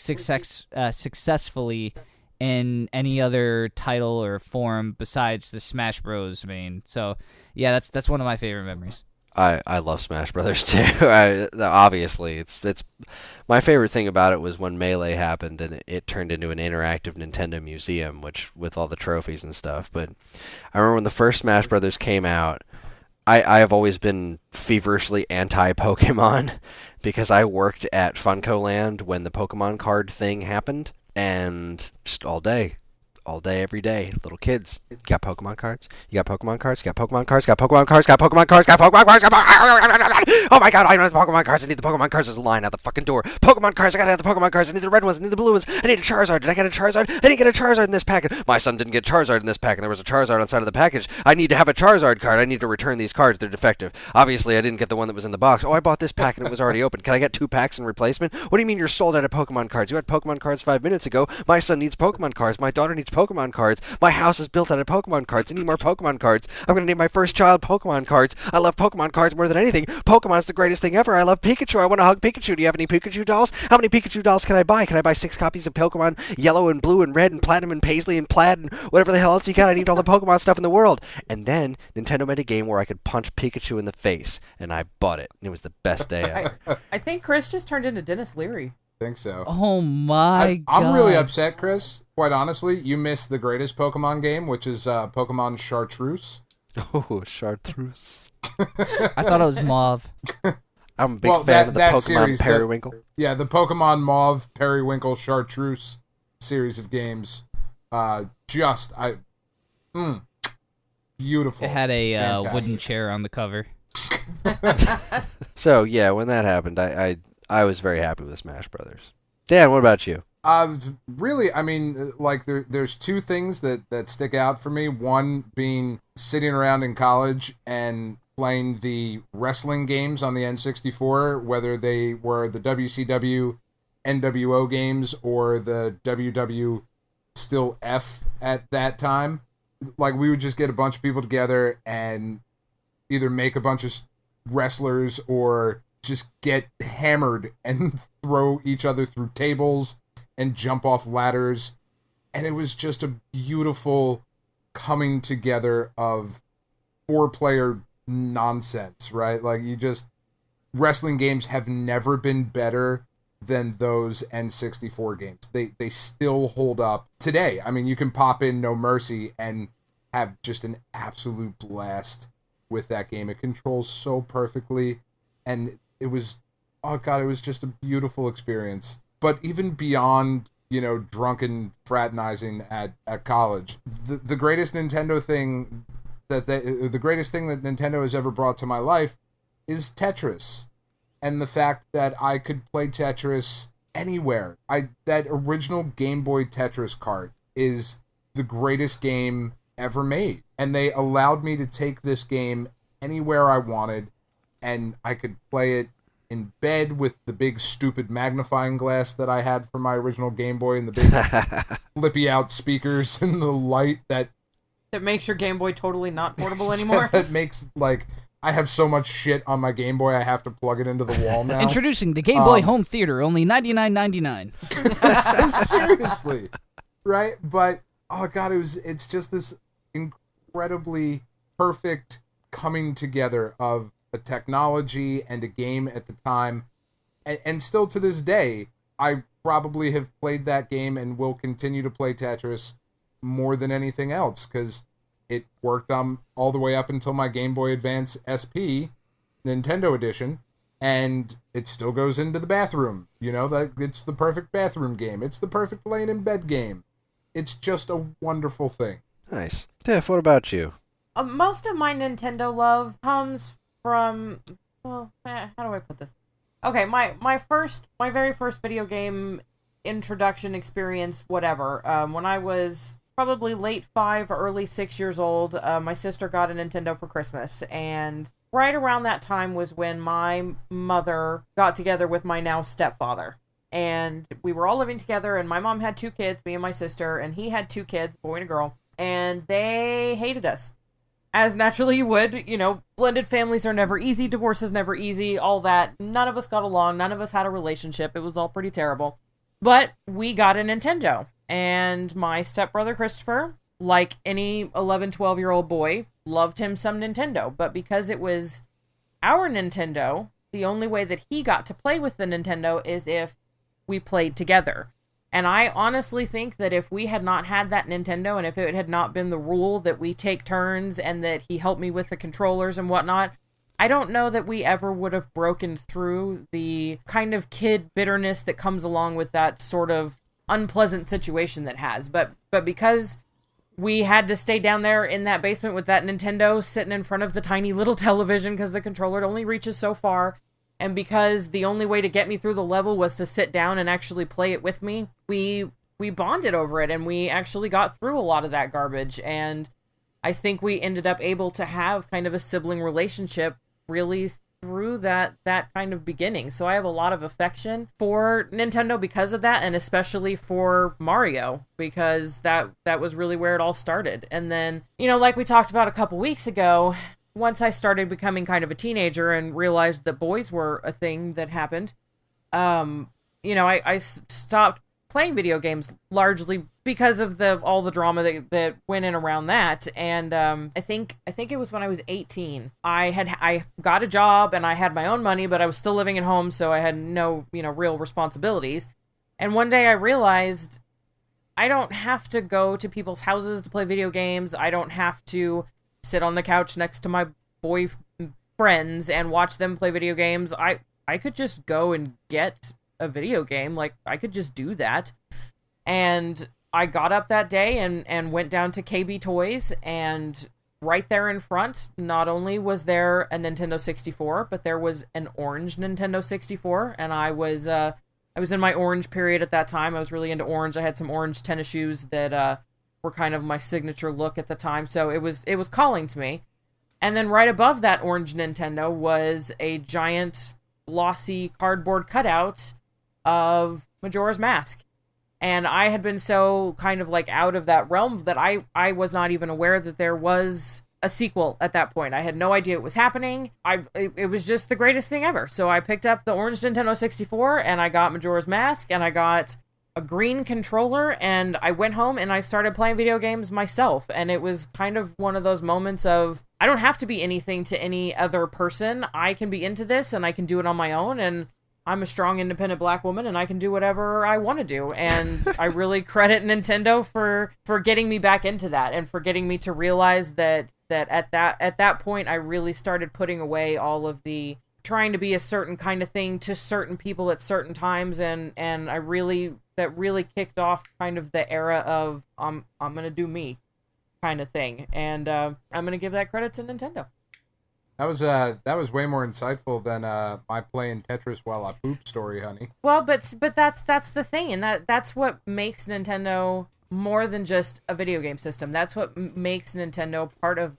successfully in any other title or form besides the Smash Bros. Vein. So yeah, that's one of my favorite memories. I love Smash Brothers too. Obviously, it's my favorite thing about it was when Melee happened and it turned into an interactive Nintendo museum, which with all the trophies and stuff. But I remember when the first Smash Brothers came out, I have always been feverishly anti-Pokemon because I worked at Funko Land when the Pokemon card thing happened, and just all day, every day, little kids. You got Pokemon cards? You got Pokemon cards? You got Pokemon cards? Got Pokemon cards? Got Pokemon cards? Got Pokemon cards? Oh my god, I need the Pokemon cards. I need the Pokemon cards. There's a line out the fucking door. Pokemon cards. I gotta have the Pokemon cards. I need the red ones. I need the blue ones. I need a Charizard. Did I get a Charizard? I didn't get a Charizard in this packet. My son didn't get Charizard in this pack, and there was a Charizard on the side of the package. I need to have a Charizard card. I need to return these cards. They're defective. Obviously, I didn't get the one that was in the box. Oh, I bought this pack and it was already open. Can I get 2 packs in replacement? What do you mean you're sold out of Pokemon cards? You had Pokemon cards 5 minutes ago. My son needs Pokemon cards. My daughter needs Pokemon cards. My house is built out of Pokemon cards. I need more Pokemon cards. I'm going to name my first child Pokemon cards. I love Pokemon cards more than anything. Pokemon's the greatest thing ever. I love Pikachu. I want to hug Pikachu. Do you have any Pikachu dolls? How many Pikachu dolls can I buy? Can I buy 6 copies of Pokemon Yellow and Blue and Red and Platinum and Paisley and Plaid and whatever the hell else you got? I need all the Pokemon stuff in the world. And then Nintendo made a game where I could punch Pikachu in the face, and I bought it. It was the best day ever. I think Chris just turned into Dennis Leary. Think so. Oh my god. I'm really upset, Chris. Quite honestly, you missed the greatest Pokemon game, which is Pokemon Chartreuse. Oh, Chartreuse. I thought it was Mauve. I'm a big fan of the Pokemon series, Periwinkle. Yeah, the Pokemon Mauve, Periwinkle, Chartreuse series of games. Beautiful. It had a Fantastic. wooden chair on the cover. So, yeah, when that happened, I was very happy with Smash Brothers. Dan, what about you? Really, I mean, like there's two things that stick out for me. One being sitting around in college and playing the wrestling games on the N64, whether they were the WCW, NWO games, or the WW still F at that time. Like, we would just get a bunch of people together and either make a bunch of wrestlers or just get hammered and throw each other through tables and jump off ladders. And it was just a beautiful coming together of 4-player nonsense, right? Like, wrestling games have never been better than those N64 games. They still hold up today. I mean, you can pop in No Mercy and have just an absolute blast with that game. It controls so perfectly, and it was just a beautiful experience. But even beyond, drunken fraternizing at college, the greatest Nintendo thing the greatest thing that Nintendo has ever brought to my life is Tetris. And the fact that I could play Tetris anywhere. That original Game Boy Tetris cart is the greatest game ever made. And they allowed me to take this game anywhere I wanted, and I could play it in bed with the big stupid magnifying glass that I had for my original Game Boy and the big flippy out speakers and the light that makes your Game Boy totally not portable anymore. That makes, like, I have so much shit on my Game Boy I have to plug it into the wall now. Introducing the Game Boy Home Theater, only $99.99. Seriously, right? But oh god, it's just this incredibly perfect coming together of a technology and a game at the time, and still to this day, I probably have played that game and will continue to play Tetris more than anything else, because it worked all the way up until my Game Boy Advance SP Nintendo Edition, and it still goes into the bathroom. That it's the perfect bathroom game. It's the perfect laying in bed game. It's just a wonderful thing. Nice. Tiff, what about you? Most of my Nintendo love comes from, how do I put this? Okay, my very first video game introduction experience, whatever, when I was probably late 5, early 6 years old, my sister got a Nintendo for Christmas, and right around that time was when my mother got together with my now stepfather, and we were all living together, and my mom had 2 kids, me and my sister, and he had 2 kids, a boy and a girl, and they hated us. As naturally you would, blended families are never easy, divorce is never easy, all that. None of us got along, none of us had a relationship, it was all pretty terrible. But we got a Nintendo. And my stepbrother Christopher, like any 11, 12-year-old boy, loved him some Nintendo. But because it was our Nintendo, the only way that he got to play with the Nintendo is if we played together. And I honestly think that if we had not had that Nintendo, and if it had not been the rule that we take turns and that he helped me with the controllers and whatnot, I don't know that we ever would have broken through the kind of kid bitterness that comes along with that sort of unpleasant situation that has. But because we had to stay down there in that basement with that Nintendo sitting in front of the tiny little television because the controller only reaches so far, and because the only way to get me through the level was to sit down and actually play it with me, we bonded over it, and we actually got through a lot of that garbage. And I think we ended up able to have kind of a sibling relationship really through that kind of beginning. So I have a lot of affection for Nintendo because of that, and especially for Mario, because that was really where it all started. And then, like we talked about a couple weeks ago, once I started becoming kind of a teenager and realized that boys were a thing that happened, I stopped playing video games largely because of all the drama that went in around that. And I think it was when I was 18. I got a job and I had my own money, but I was still living at home, so I had no real responsibilities. And one day I realized I don't have to go to people's houses to play video games. I don't have to sit on the couch next to my boy friends and watch them play video games. I could just go and get a video game. Like, I could just do that. And I got up that day and went down to KB Toys, and right there in front, not only was there a Nintendo 64, but there was an orange Nintendo 64, and I was in my orange period at that time. I was really into orange. I had some orange tennis shoes that were kind of my signature look at the time, so it was calling to me. And then right above that orange Nintendo was a giant glossy cardboard cutout of Majora's Mask. And I had been so kind of like out of that realm that I was not even aware that there was a sequel at that point. I had no idea it was happening. It was just the greatest thing ever. So I picked up the orange Nintendo 64 and I got Majora's Mask and I got a green controller, and I went home and I started playing video games myself. And it was kind of one of those moments of, I don't have to be anything to any other person. I can be into this and I can do it on my own, and I'm a strong, independent black woman, and I can do whatever I want to do. And I really credit Nintendo for getting me back into that, and for getting me to realize that at that point, I really started putting away all of the trying to be a certain kind of thing to certain people at certain times, and that really kicked off kind of the era of I'm gonna do me kind of thing, and I'm gonna give that credit to Nintendo. That was way more insightful than my playing Tetris while I poop story, honey. Well, but that's the thing, and that's what makes Nintendo more than just a video game system. That's what makes Nintendo part of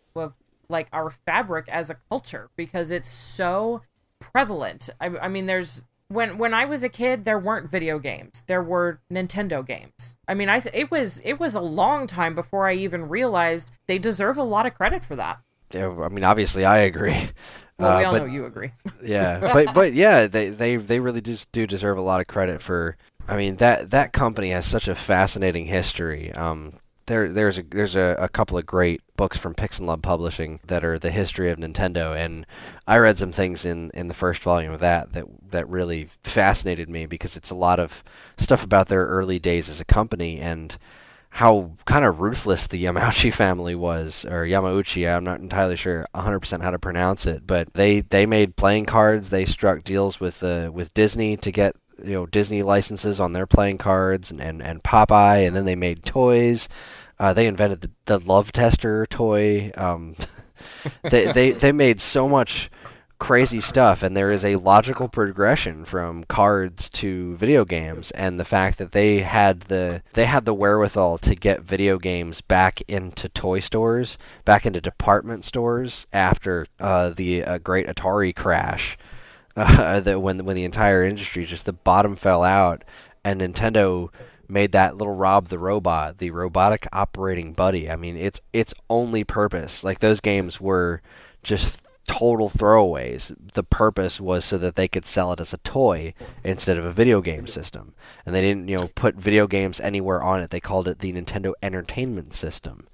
like our fabric as a culture, because it's so prevalent. I mean, there's when I was a kid, there weren't video games. There were Nintendo games. I mean, it was a long time before I even realized they deserve a lot of credit for that. Yeah, I mean, obviously, I agree. Well, we all know you agree. Yeah, but yeah, they really just do deserve a lot of credit for. I mean, that company has such a fascinating history. There's a couple of great books from Pixel Love Publishing that are the history of Nintendo, and I read some things in the first volume of that really fascinated me, because it's a lot of stuff about their early days as a company and how kind of ruthless the Yamauchi family was, or Yamauchi, I'm not entirely sure 100% how to pronounce it, but they made playing cards. They struck deals with Disney to get Disney licenses on their playing cards, and Popeye, and then they made toys. They invented the Love Tester toy. They made so much crazy stuff, and there is a logical progression from cards to video games, and the fact that they had the wherewithal to get video games back into toy stores, back into department stores after the great Atari crash, that when the entire industry, just the bottom fell out, and Nintendo made that little Rob the Robot, the robotic operating buddy. I mean, its only purpose, like, those games were just total throwaways. The purpose was so that they could sell it as a toy instead of a video game system. And they didn't, put video games anywhere on it. They called it the Nintendo Entertainment System.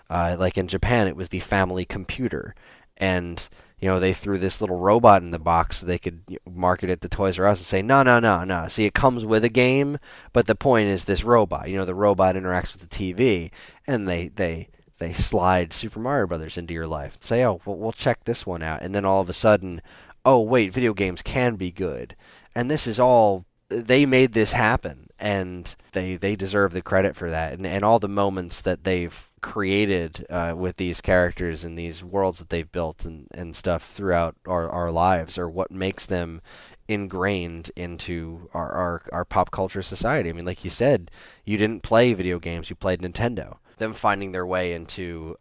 Like in Japan, it was the family computer. And, they threw this little robot in the box so they could market it to Toys R Us and say, no. See, it comes with a game, but the point is this robot. The robot interacts with the TV, and they slide Super Mario Brothers into your life and say, oh, well, we'll check this one out. And then all of a sudden, oh, wait, video games can be good. And this is all, they made this happen, and they deserve the credit for that. And all the moments that they've created with these characters and these worlds that they've built and stuff throughout our lives are what makes them ingrained into our pop culture society. I mean, like you said, you didn't play video games, you played Nintendo. Them finding their way into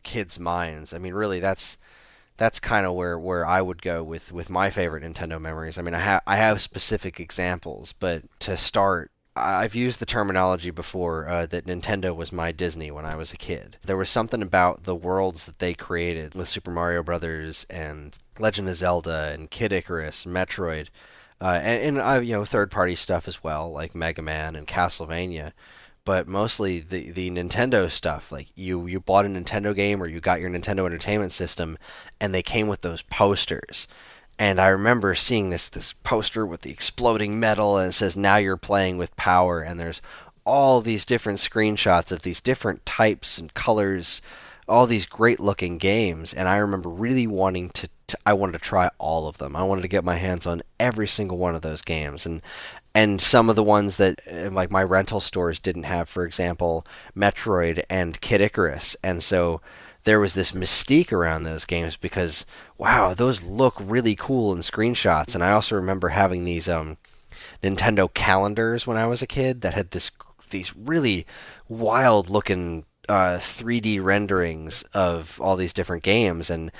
kids' minds. I mean, really, that's that's kind of where I would go with my favorite Nintendo memories. I mean, I have specific examples, but to start, I've used the terminology before that Nintendo was my Disney when I was a kid. There was something about the worlds that they created with Super Mario Brothers and Legend of Zelda and Kid Icarus, Metroid, and third-party stuff as well, like Mega Man and Castlevania. But mostly the Nintendo stuff, like you bought a Nintendo game or you got your Nintendo Entertainment System, and they came with those posters. And I remember seeing this poster with the exploding metal, and it says, "Now you're playing with power," and there's all these different screenshots of these different types and colors, all these great-looking games, and I remember really wanting I wanted to try all of them. I wanted to get my hands on every single one of those games, and some of the ones that, like, my rental stores didn't have, for example, Metroid and Kid Icarus, and so there was this mystique around those games because, wow, those look really cool in screenshots. And I also remember having these Nintendo calendars when I was a kid that had these really wild-looking 3D renderings of all these different games, and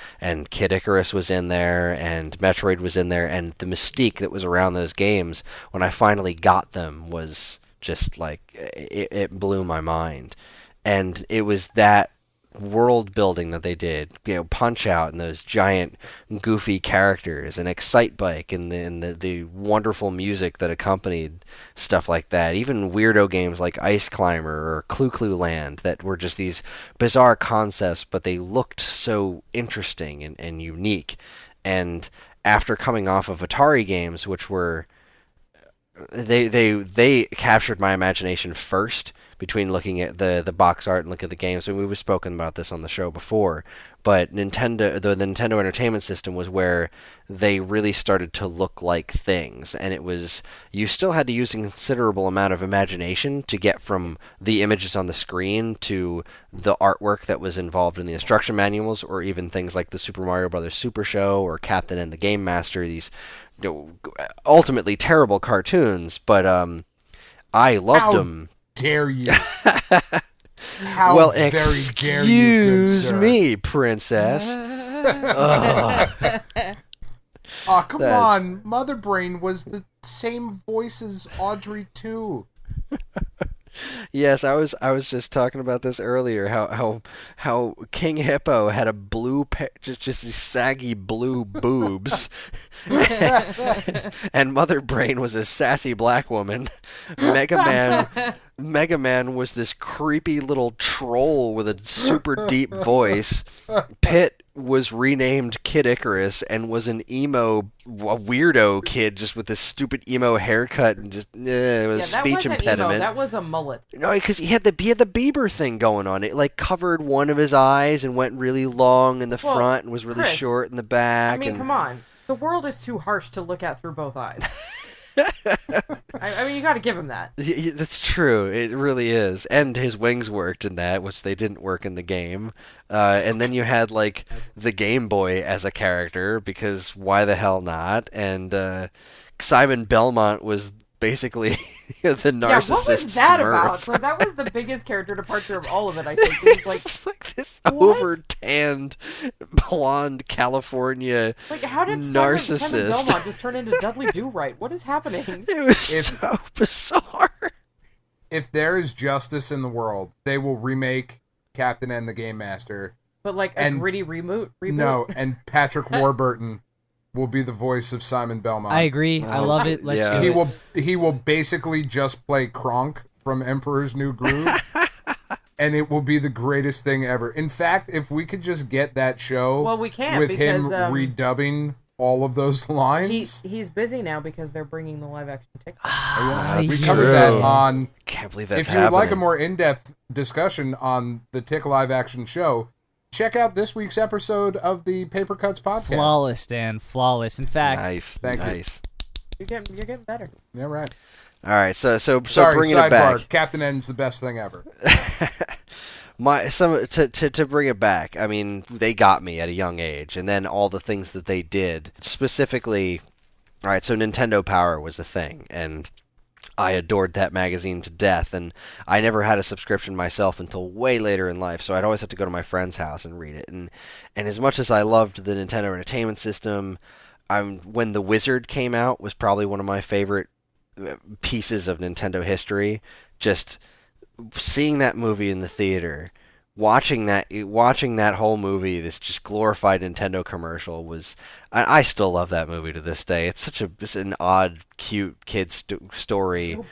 Kid Icarus was in there, and Metroid was in there, and the mystique that was around those games when I finally got them was just like, it blew my mind. And it was that world building that they did, Punch Out and those giant goofy characters, and Excite Bike and the wonderful music that accompanied stuff like that. Even weirdo games like Ice Climber or Clue Land that were just these bizarre concepts, but they looked so interesting and unique. And after coming off of Atari games, which were they captured my imagination first, between looking at the box art and looking at the games. And we've spoken about this on the show before, but the Nintendo Entertainment System was where they really started to look like things, and you still had to use a considerable amount of imagination to get from the images on the screen to the artwork that was involved in the instruction manuals, or even things like the Super Mario Brothers Super Show or Captain and the Game Master, these ultimately terrible cartoons, but I loved them. Dare you? How well, very excuse dare you, good sir. Me, princess. Oh, come on. Mother Brain was the same voice as Audrey, too. Yes, I was just talking about this earlier. How King Hippo had a blue just these saggy blue boobs, and Mother Brain was a sassy black woman. Mega Man was this creepy little troll with a super deep voice. Pit was renamed Kid Icarus and was a weirdo kid just with this stupid emo haircut and just speech impediment. Emo. That was a mullet. No, because he had the Bieber thing going on. It like covered one of his eyes and went really long in the front and was really short in the back. I mean, come on. The world is too harsh to look at through both eyes. I mean, you got to give him that. That's true. It really is. And his wings worked in that, which they didn't work in the game. And then you had like the Game Boy as a character, because why the hell not? And Simon Belmont was basically the narcissist. Yeah, what was that Smurf. about? So that was the biggest character departure of all of it, I think. It was It's like this over-tanned, blonde California like, how did narcissist. Simon Belmont just turn into Dudley Do-Right? What is happening? It was so bizarre. If there is justice in the world, they will remake Captain and the Game Master. But like a gritty reboot? No, and Patrick Warburton will be the voice of Simon Belmont. I agree. I love it. Let's do it. He will basically just play Kronk from Emperor's New Groove, and it will be the greatest thing ever. In fact, if we could just get that show, well, we can't, with because, him redubbing all of those lines. He's busy now because they're bringing the live action TikTok. We covered that on. Can't believe that's If you would like a happening. more in-depth discussion on the Tick live action show, check out this week's episode of the Paper Cuts podcast. Flawless, Dan. Flawless. In fact, Nice. Thank you. nice. You're getting better. Yeah, right. All right, so Sorry, bringing sidebar. it back. Captain N's the best thing ever. To bring it back, I mean, they got me at a young age, and then all the things that they did, specifically, all right, so Nintendo Power was a thing, and I adored that magazine to death, and I never had a subscription myself until way later in life, so I'd always have to go to my friend's house and read it. And as much as I loved the Nintendo Entertainment System, when The Wizard came out was probably one of my favorite pieces of Nintendo history. Just seeing that movie in the theater, watching that whole movie, this just glorified Nintendo commercial was. I still love that movie to this day. It's an odd, cute kid story. So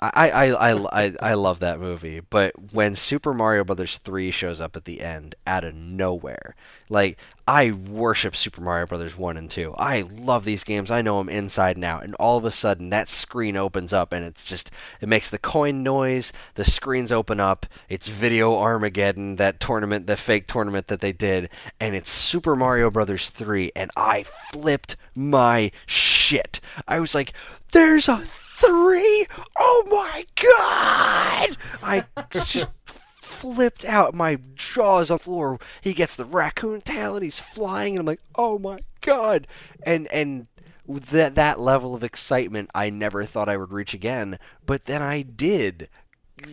I love that movie, but when Super Mario Brothers 3 shows up at the end out of nowhere, like I worship Super Mario Brothers 1 and 2. I love these games. I know them inside and out, and all of a sudden that screen opens up and it makes the coin noise, the screens open up, it's Video Armageddon, that tournament, the fake tournament that they did, and it's Super Mario Brothers 3, and I flipped my shit. I was like, there's a 3? Oh my god! I just flipped out. My jaw's on the floor. He gets the raccoon tail and he's flying, and I'm like, oh my god! And that level of excitement I never thought I would reach again, but then I did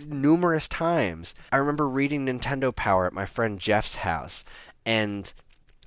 numerous times. I remember reading Nintendo Power at my friend Jeff's house, and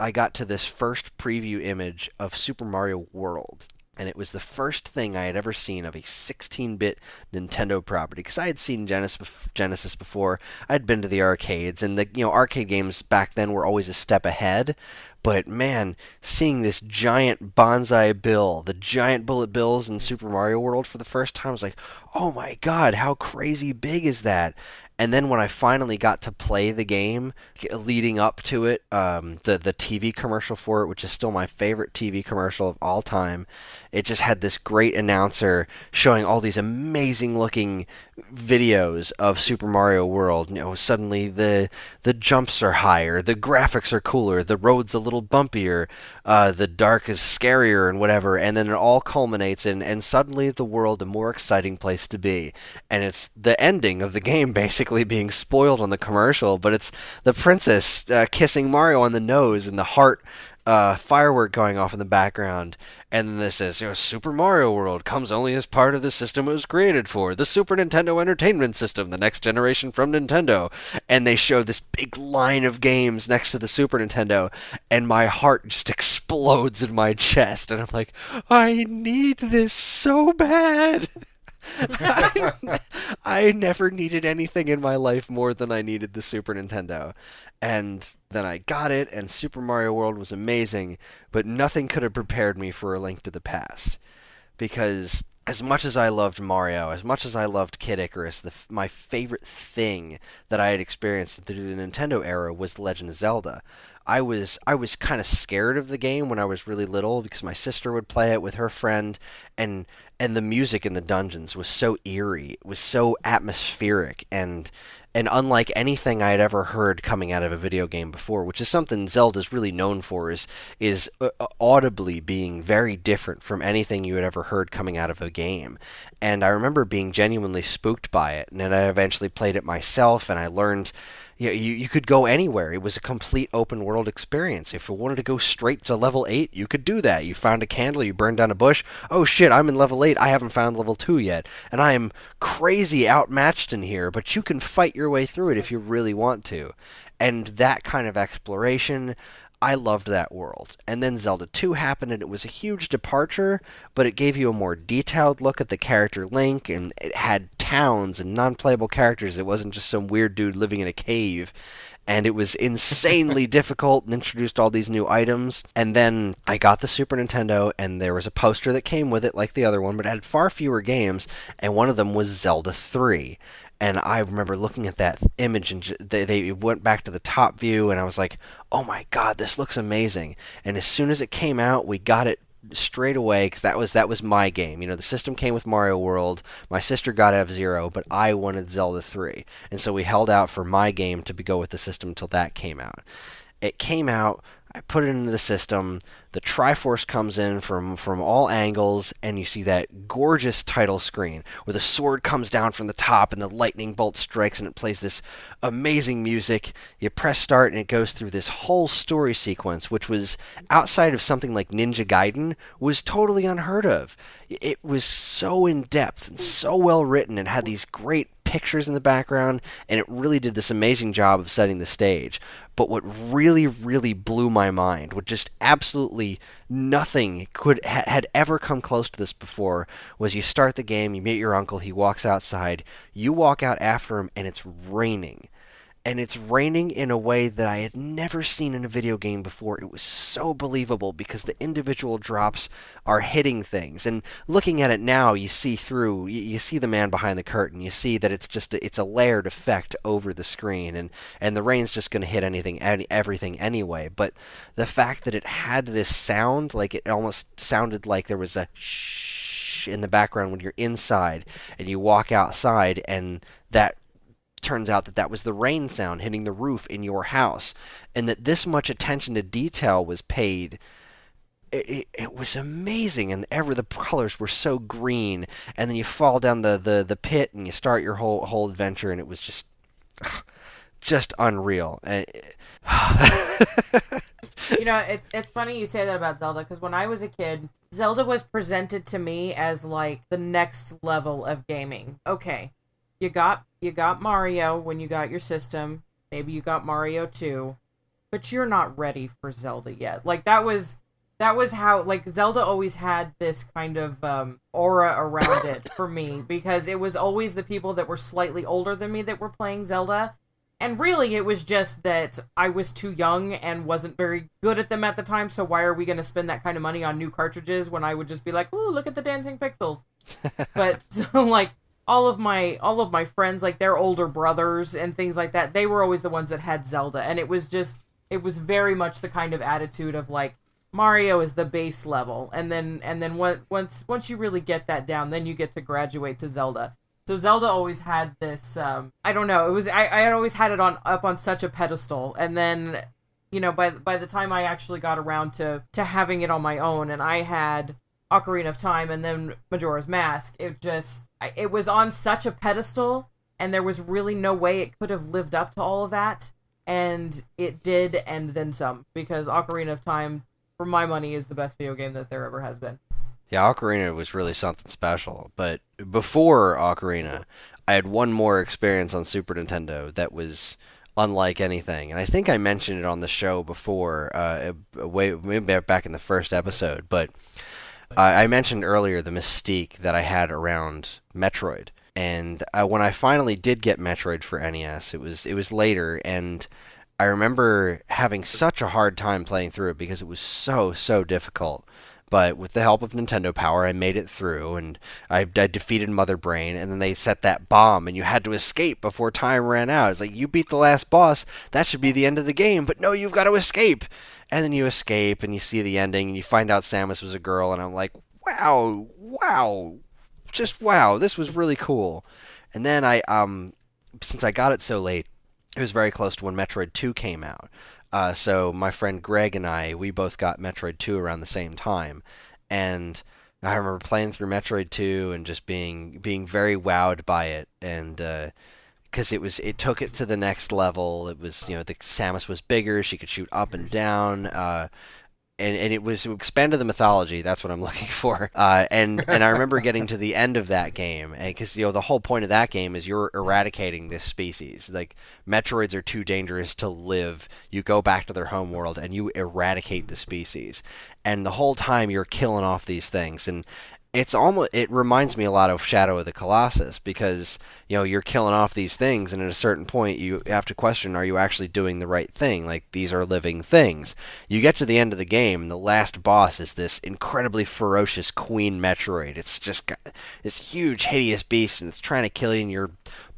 I got to this first preview image of Super Mario World. And it was the first thing I had ever seen of a 16-bit Nintendo property. Because I had seen Genesis before. I'd been to the arcades, and the arcade games back then were always a step ahead. But man, seeing this giant bonsai bill, the giant bullet bills in Super Mario World for the first time, I was like, oh my god, how crazy big is that? And then when I finally got to play the game, leading up to it, the TV commercial for it, which is still my favorite TV commercial of all time, it just had this great announcer showing all these amazing looking videos of Super Mario World. Suddenly the jumps are higher, the graphics are cooler, the road's a little bumpier, the dark is scarier and whatever, and then it all culminates and suddenly the world a more exciting place to be. And it's the ending of the game basically being spoiled on the commercial, but it's the princess kissing Mario on the nose and the heart firework going off in the background, and then this says, Super Mario World comes only as part of the system it was created for, the Super Nintendo Entertainment System, the next generation from Nintendo. And they show this big line of games next to the Super Nintendo, and my heart just explodes in my chest, and I'm like, I need this so bad. I never needed anything in my life more than I needed the Super Nintendo. And then I got it, and Super Mario World was amazing, but nothing could have prepared me for A Link to the Past. Because as much as I loved Mario, as much as I loved Kid Icarus, my favorite thing that I had experienced through the Nintendo era was The Legend of Zelda. I was kind of scared of the game when I was really little because my sister would play it with her friend, and the music in the dungeons was so eerie, it was so atmospheric, and unlike anything I had ever heard coming out of a video game before, which is something Zelda's really known for, is audibly being very different from anything you had ever heard coming out of a game. And I remember being genuinely spooked by it, and then I eventually played it myself, and I learned you could go anywhere. It was a complete open world experience. If you wanted to go straight to level 8, you could do that. You found a candle, you burned down a bush. Oh shit, I'm in level 8. I haven't found level 2 yet. And I am crazy outmatched in here, but you can fight your way through it if you really want to. And that kind of exploration, I loved that world. And then Zelda 2 happened, and it was a huge departure, but it gave you a more detailed look at the character Link, and it had towns and non-playable characters. It wasn't just some weird dude living in a cave. And it was insanely difficult and introduced all these new items. And then I got the Super Nintendo, and there was a poster that came with it like the other one, but it had far fewer games, and one of them was Zelda 3. And I remember looking at that image, and they went back to the top view, and I was like, oh my god, this looks amazing. And as soon as it came out, we got it straight away, because that was my game. The system came with Mario World, my sister got F-Zero, but I wanted Zelda 3. And so we held out for my game to go with the system until that came out. It came out, I put it into the system. The Triforce comes in from all angles, and you see that gorgeous title screen where the sword comes down from the top and the lightning bolt strikes, and it plays this amazing music. You press start, and it goes through this whole story sequence, which was outside of something like Ninja Gaiden, was totally unheard of. It was so in-depth and so well written and had these great pictures in the background, and it really did this amazing job of setting the stage. But what really, really blew my mind, what just absolutely nothing had ever come close to this before, was you start the game, you meet your uncle, he walks outside, you walk out after him, and it's raining. And it's raining in a way that I had never seen in a video game before. It was so believable because the individual drops are hitting things. And looking at it now, you see through, you see the man behind the curtain. You see that it's a layered effect over the screen, and the rain's just going to hit everything anyway. But the fact that it had this sound, like it almost sounded like there was a shh in the background when you're inside, and you walk outside, and that turns out that was the rain sound hitting the roof in your house, and that this much attention to detail was paid. It was amazing, and the colors were so green, and then you fall down the pit and you start your whole adventure, and it was just unreal. You know, it's funny you say that about Zelda, because when I was a kid, Zelda was presented to me as like the next level of gaming. Okay, you got Mario when you got your system. Maybe you got Mario 2, but you're not ready for Zelda yet. Like that was how, like, Zelda always had this kind of aura around it for me, because it was always the people that were slightly older than me that were playing Zelda. And really, it was just that I was too young and wasn't very good at them at the time, so why are we going to spend that kind of money on new cartridges when I would just be like, ooh, look at the dancing pixels. But, so, like, all of my friends, like their older brothers and things like that, they were always the ones that had Zelda, and it was very much the kind of attitude of like, Mario is the base level, and then once you really get that down, then you get to graduate to Zelda. So Zelda always had this, I don't know, it was I had always had it up on such a pedestal, and then, you know, by the time I actually got around to having it on my own, and I had Ocarina of Time and then Majora's Mask, it was on such a pedestal, and there was really no way it could have lived up to all of that, and it did, and then some, because Ocarina of Time, for my money, is the best video game that there ever has been. Yeah, Ocarina was really something special, but before Ocarina, I had one more experience on Super Nintendo that was unlike anything, and I think I mentioned it on the show before, maybe back in the first episode, but I mentioned earlier the mystique that I had around Metroid, and when I finally did get Metroid for NES, it was later, and I remember having such a hard time playing through it because it was so difficult. But with the help of Nintendo Power, I made it through, and I defeated Mother Brain, and then they set that bomb, and you had to escape before time ran out. It's like, you beat the last boss, that should be the end of the game, but no, you've got to escape! And then you escape, and you see the ending, and you find out Samus was a girl, and I'm like, wow, just wow, this was really cool. And then since I got it so late, it was very close to when Metroid 2 came out. So my friend Greg and we both got Metroid 2 around the same time, and I remember playing through Metroid 2 and just being very wowed by it, and because it took it to the next level. It was, the Samus was bigger, she could shoot up and down, and it expanded the mythology. That's what I'm looking for. And I remember getting to the end of that game, because the whole point of that game is you're eradicating this species. Like, Metroids are too dangerous to live. You go back to their home world and you eradicate the species. And the whole time you're killing off these things, and it reminds me a lot of Shadow of the Colossus, because you're killing off these things, and at a certain point you have to question, are you actually doing the right thing? Like, these are living things. You get to the end of the game, and the last boss is this incredibly ferocious Queen Metroid. It's just got this huge hideous beast, and it's trying to kill you, and you're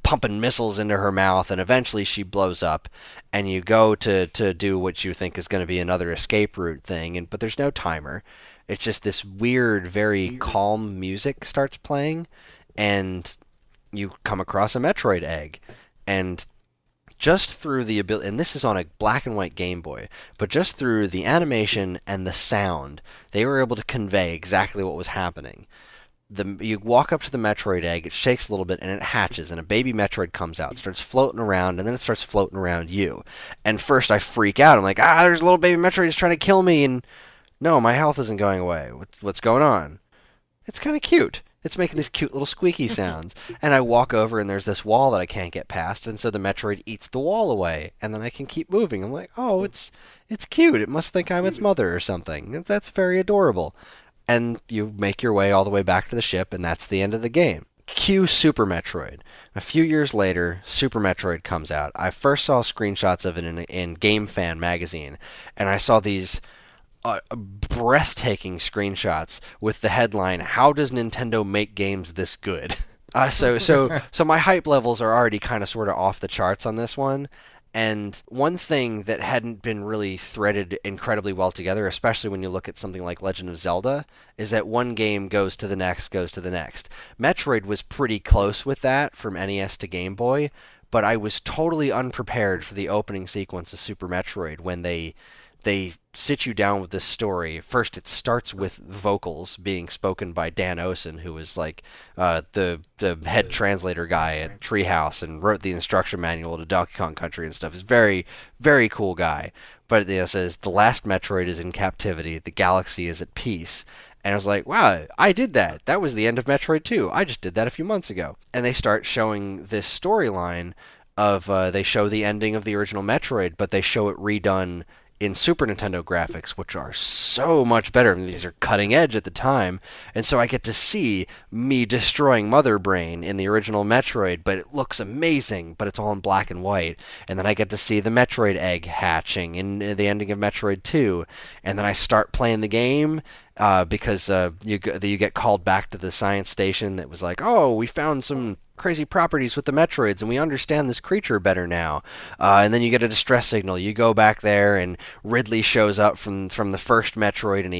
pumping missiles into her mouth, and eventually she blows up, and you go to do what you think is going to be another escape route thing, but there's no timer. It's just this weird, very calm music starts playing, and you come across a Metroid egg. And just through the ability, and this is on a black and white Game Boy, but just through the animation and the sound, they were able to convey exactly what was happening. You walk up to the Metroid egg, it shakes a little bit, and it hatches, and a baby Metroid comes out, starts floating around, and then it starts floating around you. And first I freak out. I'm like, there's a little baby Metroid, he's trying to kill me, and no, my health isn't going away. What's going on? It's kind of cute. It's making these cute little squeaky sounds. And I walk over, and there's this wall that I can't get past, and so the Metroid eats the wall away, and then I can keep moving. I'm like, oh, it's cute. It must think I'm its mother or something. That's very adorable. And you make your way all the way back to the ship, and that's the end of the game. Cue Super Metroid. A few years later, Super Metroid comes out. I first saw screenshots of it in Game Fan magazine, and I saw these breathtaking screenshots with the headline, "How does Nintendo make games this good?" So my hype levels are already kind of sort of off the charts on this one. And one thing that hadn't been really threaded incredibly well together, especially when you look at something like Legend of Zelda, is that one game goes to the next. Metroid was pretty close with that from NES to Game Boy, but I was totally unprepared for the opening sequence of Super Metroid when they sit you down with this story. First, it starts with vocals being spoken by Dan Osen, who was like the head translator guy at Treehouse and wrote the instruction manual to Donkey Kong Country and stuff. He's a very, very cool guy. But it says, the last Metroid is in captivity, the galaxy is at peace. And I was like, wow, I did that. That was the end of Metroid 2. I just did that a few months ago. And they start showing this storyline of, they show the ending of the original Metroid, but they show it redone in Super Nintendo graphics, which are so much better. I mean, these are cutting edge at the time, and so I get to see me destroying Mother Brain in the original Metroid, but it looks amazing, but it's all in black and white. And then I get to see the Metroid egg hatching in the ending of Metroid 2, and then I start playing the game, because you get called back to the science station that was like, oh, we found some crazy properties with the Metroids, and we understand this creature better now. And then you get a distress signal. You go back there, and Ridley shows up from the first Metroid, and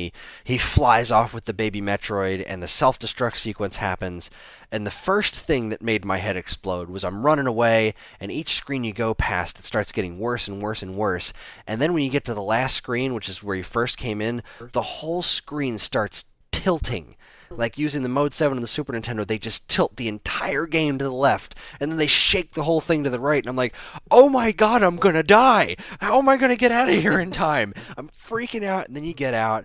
he flies off with the baby Metroid, and the self-destruct sequence happens. And the first thing that made my head explode was I'm running away, and each screen you go past, it starts getting worse and worse and worse. And then when you get to the last screen, which is where you first came in, the whole screen starts tilting. Like using the Mode 7 on the Super Nintendo, they just tilt the entire game to the left, and then they shake the whole thing to the right, and I'm like, oh my god, I'm gonna die! How am I gonna get out of here in time? I'm freaking out, and then you get out,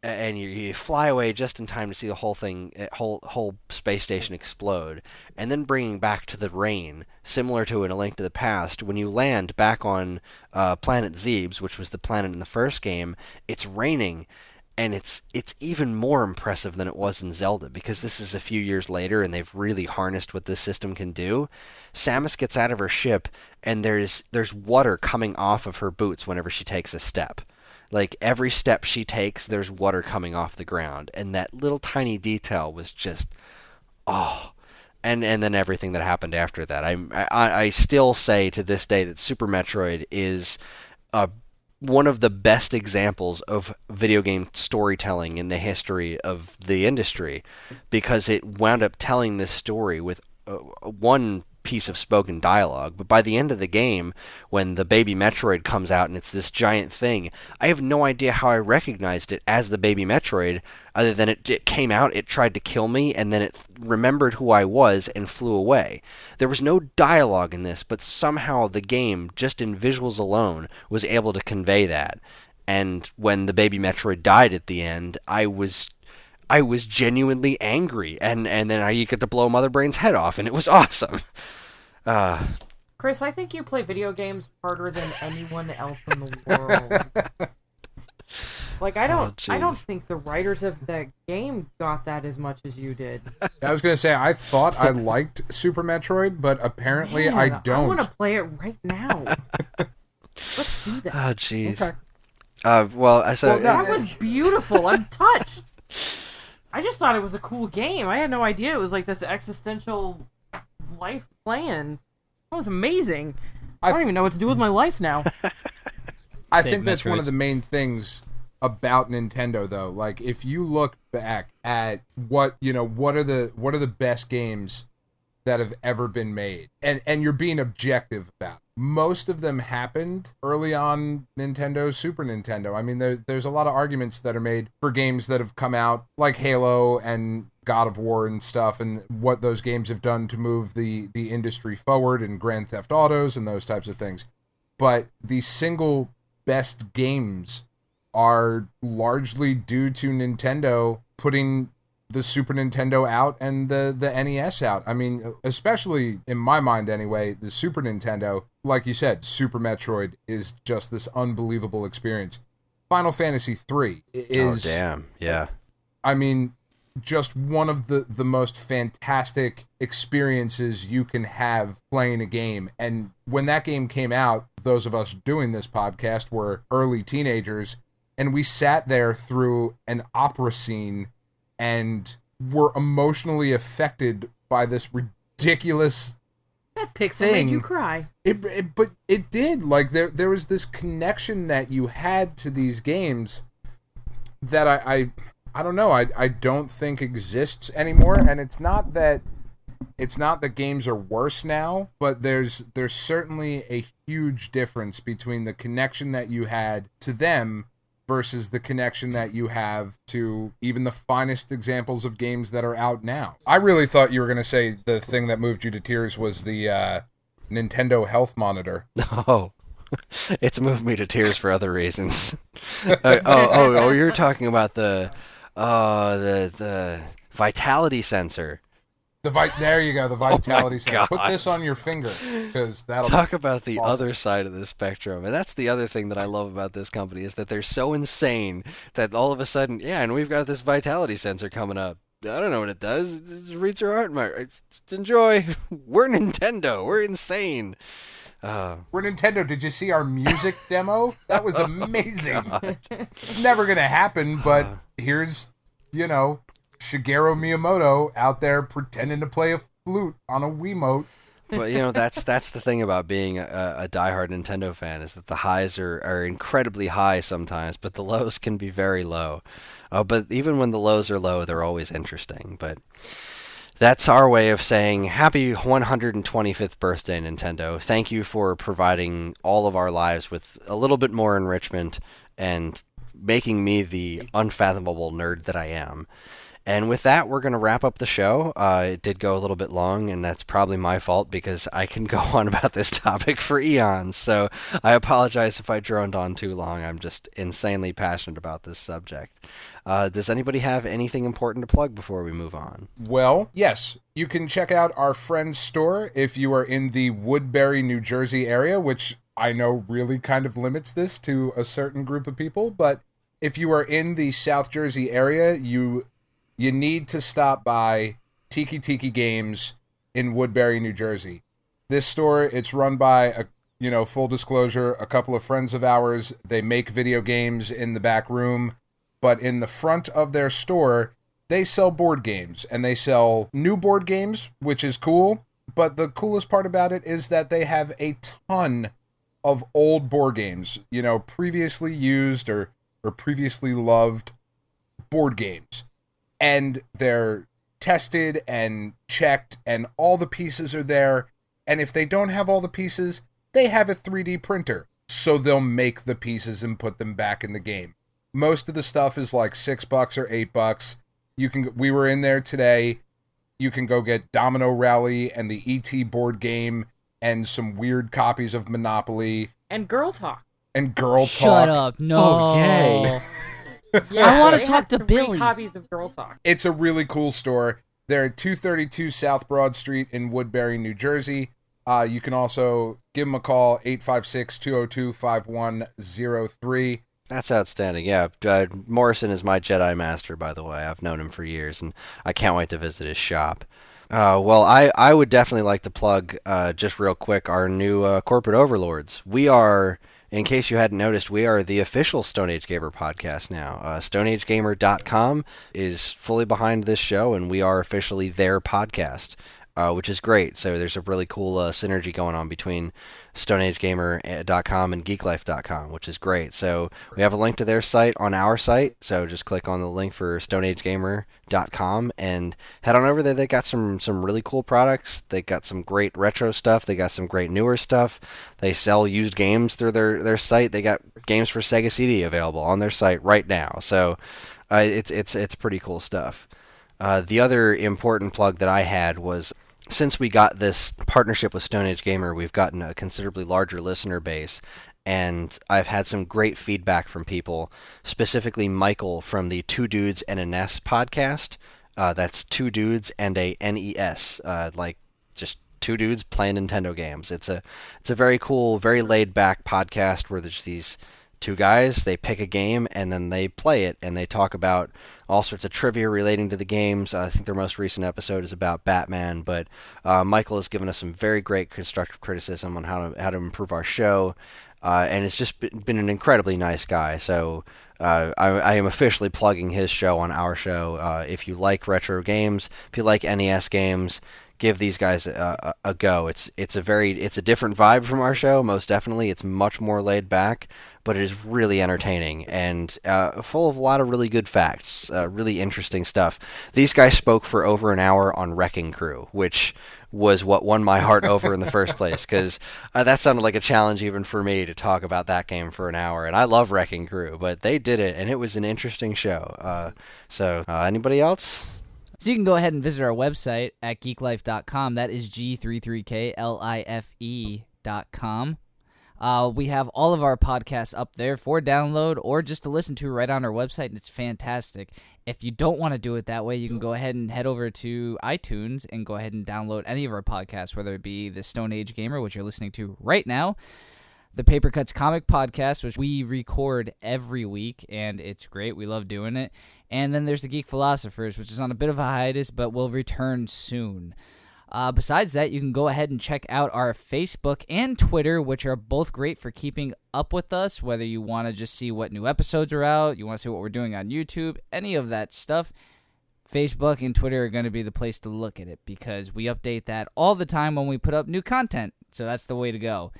and you fly away just in time to see the whole thing, whole space station explode, and then bringing back to the rain, similar to in A Link to the Past, when you land back on Planet Zebes, which was the planet in the first game, it's raining. And it's even more impressive than it was in Zelda, because this is a few years later and they've really harnessed what this system can do. Samus gets out of her ship, and there's water coming off of her boots whenever she takes a step. Like, every step she takes, there's water coming off the ground. And that little tiny detail was just, oh. And then everything that happened after that. I still say to this day that Super Metroid is one of the best examples of video game storytelling in the history of the industry, because it wound up telling this story with one piece of spoken dialogue. But by the end of the game, when the baby Metroid comes out and it's this giant thing, I have no idea how I recognized it as the baby Metroid, other than it came out, it tried to kill me, and then it remembered who I was and flew away. There was no dialogue in this, but somehow the game, just in visuals alone, was able to convey that. And when the baby Metroid died at the end, I was genuinely angry, and then you get to blow Mother Brain's head off, and it was awesome. Chris, I think you play video games harder than anyone else in the world. Like, I don't think the writers of the game got that as much as you did. I was gonna say, I thought I liked Super Metroid, but apparently I don't. I want to play it right now. Let's do that. Oh, jeez. Okay. That was beautiful. I'm touched. I just thought it was a cool game. I had no idea it was like this existential life plan. That was amazing. I don't even know what to do with my life now. I think that's one of the main things about Nintendo, though. Like, if you look back at what are the best games that have ever been made. And you're being objective about it. Most of them happened early on Nintendo, Super Nintendo. I mean, there's a lot of arguments that are made for games that have come out, like Halo and God of War and stuff, and what those games have done to move the industry forward, and Grand Theft Autos and those types of things. But the single best games are largely due to Nintendo putting the Super Nintendo out and the NES out. I mean, especially in my mind anyway, the Super Nintendo, like you said, Super Metroid is just this unbelievable experience. Final Fantasy III is... Oh, damn. Yeah. I mean, just one of the most fantastic experiences you can have playing a game. And when that game came out, those of us doing this podcast were early teenagers, and we sat there through an opera scene and were emotionally affected by this ridiculous That pixel thing. made you cry. But it did. Like, there was this connection that you had to these games that I don't know. I don't think exists anymore. And it's not that games are worse now, but there's certainly a huge difference between the connection that you had to them versus the connection that you have to even the finest examples of games that are out now. I really thought you were going to say the thing that moved you to tears was the Nintendo Health Monitor. Oh, it's moved me to tears for other reasons. You're talking about the vitality sensor. There you go, the vitality sensor. God. Put this on your finger, because that'll Talk about the awesome. other side of the spectrum. And that's the other thing that I love about this company, is that they're so insane that all of a sudden, yeah, and we've got this vitality sensor coming up. I don't know what it does. It just reads your heart rate. Just enjoy. We're Nintendo. We're insane. We're Nintendo. Did you see our music demo? That was amazing. It's never going to happen, but here's, Shigeru Miyamoto out there pretending to play a flute on a Wiimote. But, that's the thing about being a diehard Nintendo fan, is that the highs are incredibly high sometimes, but the lows can be very low. But even when the lows are low, they're always interesting. But that's our way of saying happy 125th birthday, Nintendo. Thank you for providing all of our lives with a little bit more enrichment and making me the unfathomable nerd that I am. And with that, we're going to wrap up the show. It did go a little bit long, and that's probably my fault, because I can go on about this topic for eons. So I apologize if I droned on too long. I'm just insanely passionate about this subject. Does anybody have anything important to plug before we move on? Well, yes. You can check out our friend's store if you are in the Woodbury, New Jersey area, which I know really kind of limits this to a certain group of people. But if you are in the South Jersey area, you need to stop by Tiki Tiki Games in Woodbury, New Jersey. This store, it's run by, full disclosure, a couple of friends of ours. They make video games in the back room, but in the front of their store, they sell board games, and they sell new board games, which is cool. But the coolest part about it is that they have a ton of old board games, previously used or previously loved board games. And they're tested and checked, and all the pieces are there. And if they don't have all the pieces, they have a 3D printer. So they'll make the pieces and put them back in the game. Most of the stuff is like $6 or $8. We were in there today. You can go get Domino Rally and the ET board game and some weird copies of Monopoly. And Girl Talk. Shut up. No. Oh, yay. Yeah, I want to they talk have to 3 Billy. copies of Girl Talk. It's a really cool store. They're at 232 South Broad Street in Woodbury, New Jersey. You can also give them a call, 856-202-5103. That's outstanding. Yeah, Morrison is my Jedi Master, by the way. I've known him for years, and I can't wait to visit his shop. Well, I would definitely like to plug, just real quick, our new corporate overlords. We are, in case you hadn't noticed, we are the official Stone Age Gamer podcast now. StoneAgeGamer.com is fully behind this show, and we are officially their podcast. which is great. So there's a really cool synergy going on between StoneAgeGamer.com and GeekLife.com, which is great. So we have a link to their site on our site. So just click on the link for StoneAgeGamer.com and head on over there. They got some really cool products. They got some great retro stuff. They got some great newer stuff. They sell used games through their site. They got games for Sega CD available on their site right now. So it's pretty cool stuff. The other important plug that I had was, since we got this partnership with Stone Age Gamer, we've gotten a considerably larger listener base, and I've had some great feedback from people, specifically Michael from the Two Dudes and a NES podcast. That's Two Dudes and a NES, like just two dudes playing Nintendo games. It's a very cool, very laid back podcast where there's these two guys, they pick a game and then they play it, and they talk about all sorts of trivia relating to the games. I think their most recent episode is about Batman, but Michael has given us some very great constructive criticism on how to improve our show, and it's just been an incredibly nice guy. So I am officially plugging his show on our show. If you like retro games, if you like NES games, give these guys a go. It's a different vibe from our show, most definitely. It's much more laid back, but it is really entertaining and full of a lot of really good facts, really interesting stuff. These guys spoke for over an hour on Wrecking Crew, which was what won my heart over in the first place, because that sounded like a challenge even for me to talk about that game for an hour. And I love Wrecking Crew, but they did it, and it was an interesting show. So anybody else? So you can go ahead and visit our website at geeklife.com. That is G33KLIFE.com. We have all of our podcasts up there for download or just to listen to right on our website, and it's fantastic. If you don't want to do it that way, you can go ahead and head over to iTunes and go ahead and download any of our podcasts, whether it be the Stone Age Gamer, which you're listening to right now, the Paper Cuts Comic Podcast, which we record every week, and it's great. We love doing it. And then there's the Geek Philosophers, which is on a bit of a hiatus, but will return soon. Besides that, you can go ahead and check out our Facebook and Twitter, which are both great for keeping up with us, whether you want to just see what new episodes are out, you want to see what we're doing on YouTube, any of that stuff. Facebook and Twitter are going to be the place to look at it, because we update that all the time when we put up new content, so that's the way to go.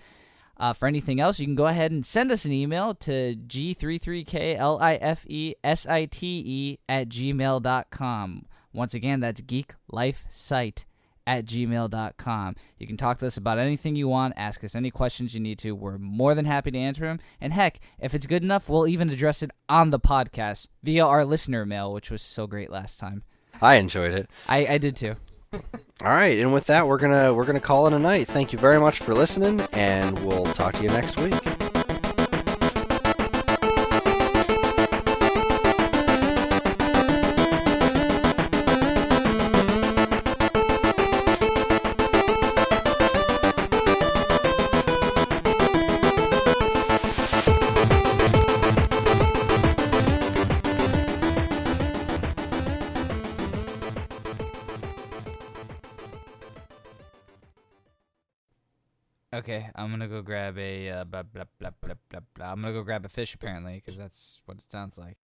For anything else, you can go ahead and send us an email to g33klifesite@gmail.com. Once again, that's geeklifesite@gmail.com. You can talk to us about anything you want, ask us any questions you need to. We're more than happy to answer them. And heck, if it's good enough, we'll even address it on the podcast via our listener mail, which was so great last time. I enjoyed it. I did too. All right, and with that, we're gonna call it a night. Thank you very much for listening, and we'll talk to you next week. Okay, I'm gonna go grab a I'm gonna go grab a fish apparently, because that's what it sounds like.